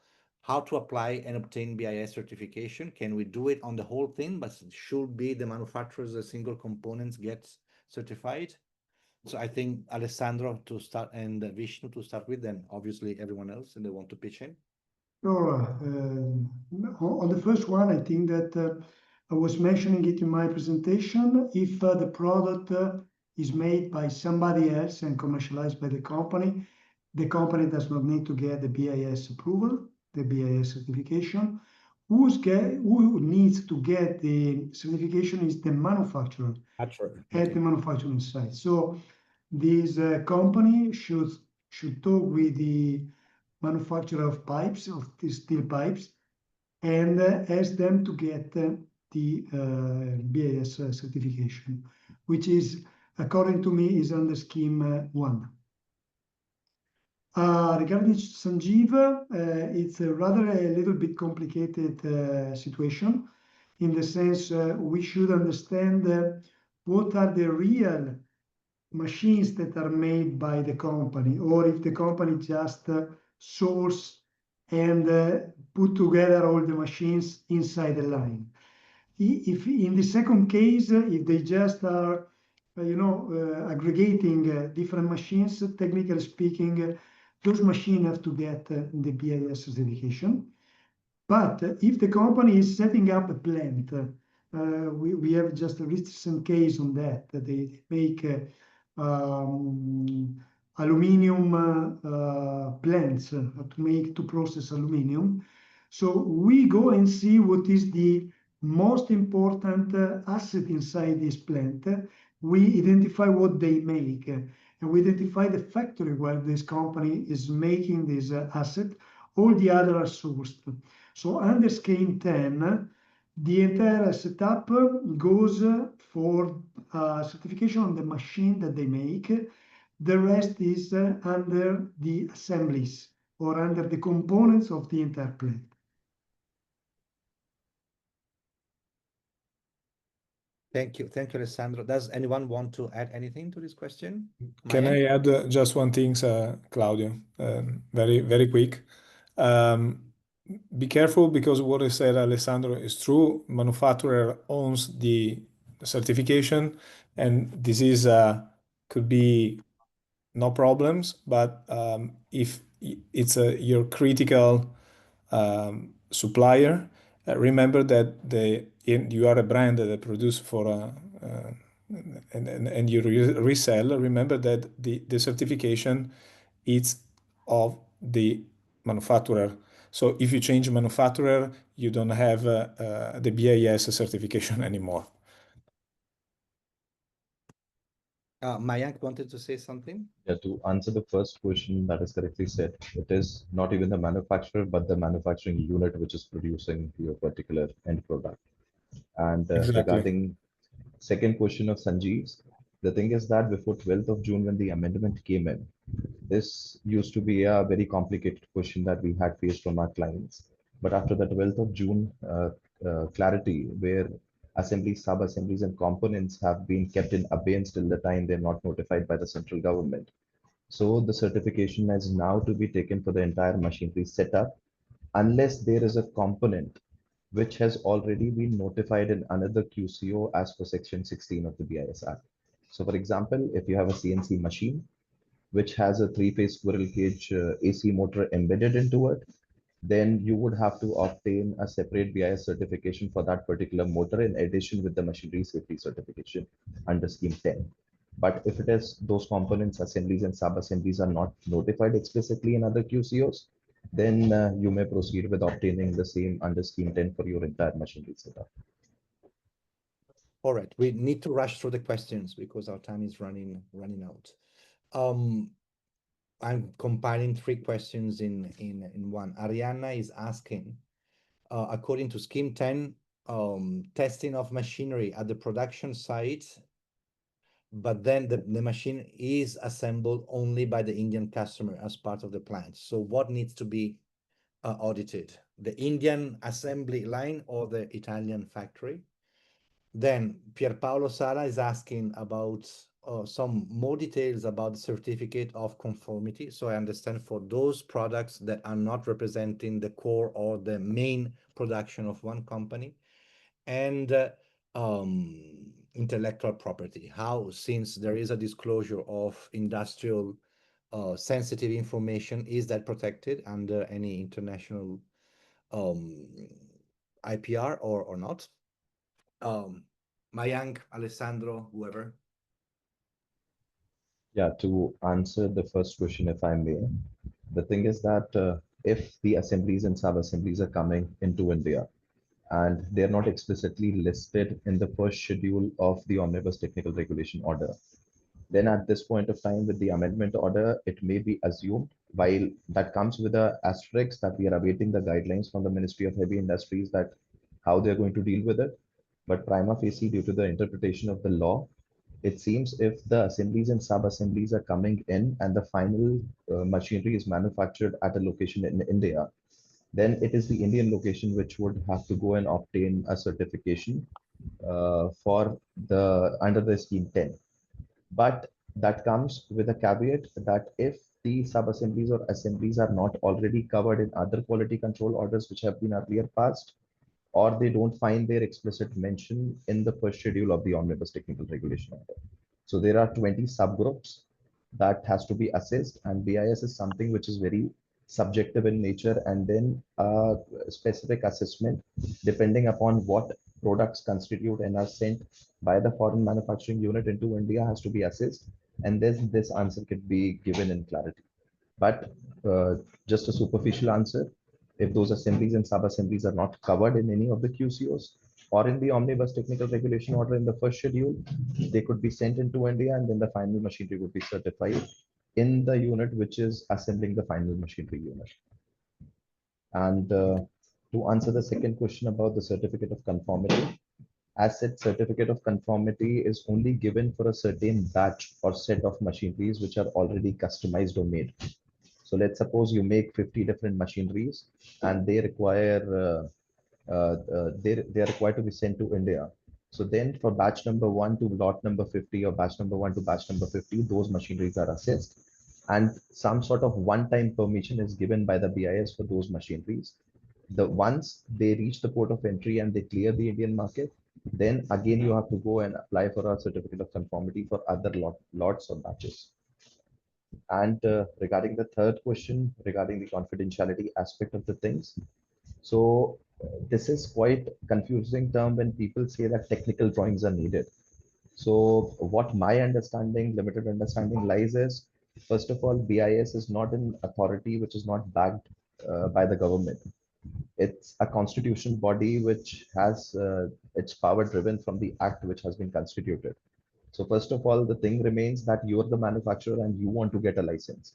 How to apply and obtain BIS certification? Can we do it on the whole thing, but should be the manufacturers, the single components get certified? So I think Alessandro to start and Vishnu to start with, then obviously everyone else and they want to pitch in. Sure. On the first one, I think that I was mentioning it in my presentation. If the product is made by somebody else and commercialized by the company does not need to get the BIS approval, the BIS certification. Who needs to get the certification is the manufacturer at the manufacturing site. So this company should talk with the manufacturer of pipes, of the steel pipes, and ask them to get the BIS certification, which is, according to me, is under scheme 1. Regarding Sanjeev, it's a little bit complicated situation, in the sense we should understand what are the real machines that are made by the company, or if the company just source and put together all the machines inside the line. If in the second case, if they just are, aggregating different machines, technically speaking, those machines have to get the BIS certification. But if the company is setting up a plant, we have just a recent case on that they make aluminium plants to process aluminium. So we go and see what is the most important asset inside this plant. We identify what they make, and we identify the factory where this company is making this asset. All the other are sourced. So under scheme 10, the entire setup goes for certification on the machine that they make. The rest is under the assemblies or under the components of the entire plant. Thank you, Alessandro. Does anyone want to add anything to this question? Can I add just one thing, Claudio? Very, very quick. Be careful, because what I said, Alessandro, is true. Manufacturer owns the certification, and this is could be no problems. But if it's your critical supplier, remember that you are a brand that produce for and you resell. Remember that the certification is of the manufacturer. So if you change manufacturer, you don't have the BIS certification anymore. Mayank wanted to say something. Yeah, to answer the first question, that is correctly said. It is not even the manufacturer, but the manufacturing unit which is producing your particular end product. And Exactly. regarding second question of Sanjeev's, The thing is that before 12th of June, when the amendment came in, this used to be a very complicated question that we had faced from our clients. But after the 12th of June clarity, where assemblies, sub-assemblies, and components have been kept in abeyance till the time they're not notified by the central government. So the certification is now to be taken for the entire machinery setup, unless there is a component which has already been notified in another QCO as per section 16 of the BIS Act. So for example, if you have a CNC machine, which has a three-phase squirrel cage AC motor embedded into it, then you would have to obtain a separate BIS certification for that particular motor in addition with the machinery safety certification under scheme 10. But if it is those components, assemblies and sub-assemblies are not notified explicitly in other QCOs, then you may proceed with obtaining the same under scheme 10 for your entire machinery setup. All right, we need to rush through the questions because our time is running out. I'm compiling three questions in one. Arianna is asking, according to Scheme 10, testing of machinery at the production site, but then the machine is assembled only by the Indian customer as part of the plant. So what needs to be audited? The Indian assembly line or the Italian factory? Then Pierpaolo Sala is asking about some more details about the certificate of conformity. So I understand for those products that are not representing the core or the main production of one company, and intellectual property. How, since there is a disclosure of industrial sensitive information, is that protected under any international IPR or not? Mayank, Alessandro, whoever. Yeah, to answer the first question, if I may, the thing is that if the assemblies and sub-assemblies are coming into India and they're not explicitly listed in the first schedule of the Omnibus Technical Regulation Order, then at this point of time with the amendment order, it may be assumed, while that comes with a asterisk that we are awaiting the guidelines from the Ministry of Heavy Industries that how they're going to deal with it. But prima facie, due to the interpretation of the law, it seems if the assemblies and sub-assemblies are coming in and the final machinery is manufactured at a location in India, then it is the Indian location which would have to go and obtain a certification for the under the scheme 10. But that comes with a caveat that if the sub-assemblies or assemblies are not already covered in other quality control orders which have been earlier passed, or they don't find their explicit mention in the first schedule of the Omnibus Technical Regulation Order. So there are 20 subgroups that has to be assessed, and BIS is something which is very subjective in nature, and then a specific assessment depending upon what products constitute and are sent by the foreign manufacturing unit into India has to be assessed, and then this answer can be given in clarity. But just a superficial answer, if those assemblies and sub-assemblies are not covered in any of the QCOs or in the Omnibus Technical Regulation Order in the first schedule, they could be sent into India and then the final machinery would be certified in the unit which is assembling the final machinery unit. And to answer the second question about the certificate of conformity, as said, certificate of conformity is only given for a certain batch or set of machineries which are already customized or made. So let's suppose you make 50 different machineries and they require they are required to be sent to India. So then for batch number 1 to lot number 50 or batch number 1 to batch number 50, those machineries are assessed and some sort of one-time permission is given by the BIS for those machineries. Once they reach the port of entry and they clear the Indian market, then again you have to go and apply for a certificate of conformity for other lots or batches. And regarding the third question, regarding the confidentiality aspect of the things, so this is quite confusing term when people say that technical drawings are needed. So what my understanding, limited understanding lies is, first of all, BIS is not an authority which is not backed by the government. It's a constitutional body which has its power driven from the act which has been constituted. So first of all, the thing remains that you're the manufacturer and you want to get a license.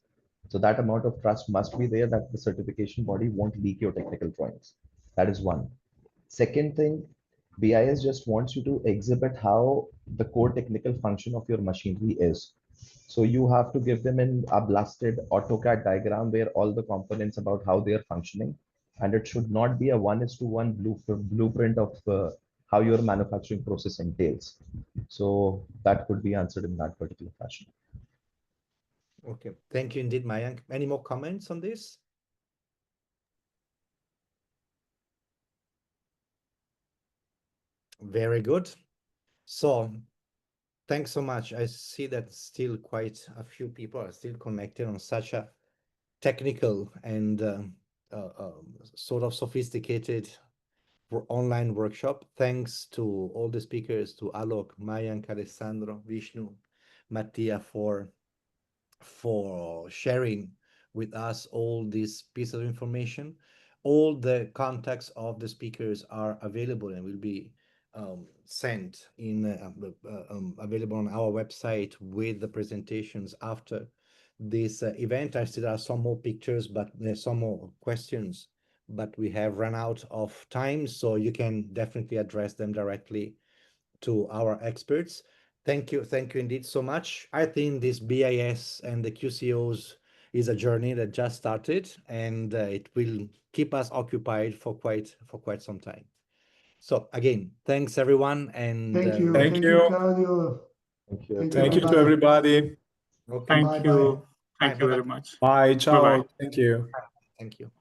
So that amount of trust must be there that the certification body won't leak your technical drawings. That is one. Second thing, BIS just wants you to exhibit how the core technical function of your machinery is. So you have to give them in a blasted AutoCAD diagram where all the components about how they are functioning. And it should not be a 1:1 blueprint of how your manufacturing process entails. So that could be answered in that particular fashion. Okay, thank you indeed, Mayank. Any more comments on this? Very good. So thanks so much. I see that still quite a few people are still connected on such a technical and sort of sophisticated online workshop. Thanks to all the speakers, to Alok, Mayank, Alessandro, Vishnu, Mattia for sharing with us all these pieces of information. All the contacts of the speakers are available and will be sent in available on our website with the presentations after this event. I still have some more pictures, but there's some more questions, but we have run out of time, so you can definitely address them directly to our experts. Thank you indeed so much. I think this BIS and the QCOs is a journey that just started, and it will keep us occupied for quite some time. So again, thanks everyone, and Thank you. Thank Thank you. you, Claudio. Thank you. Thank you, Thank you to everybody. everybody. okay. Thank Bye-bye. you. Thank Bye, you bye-bye. very much. Bye. Ciao. Bye-bye. Thank you. Thank you.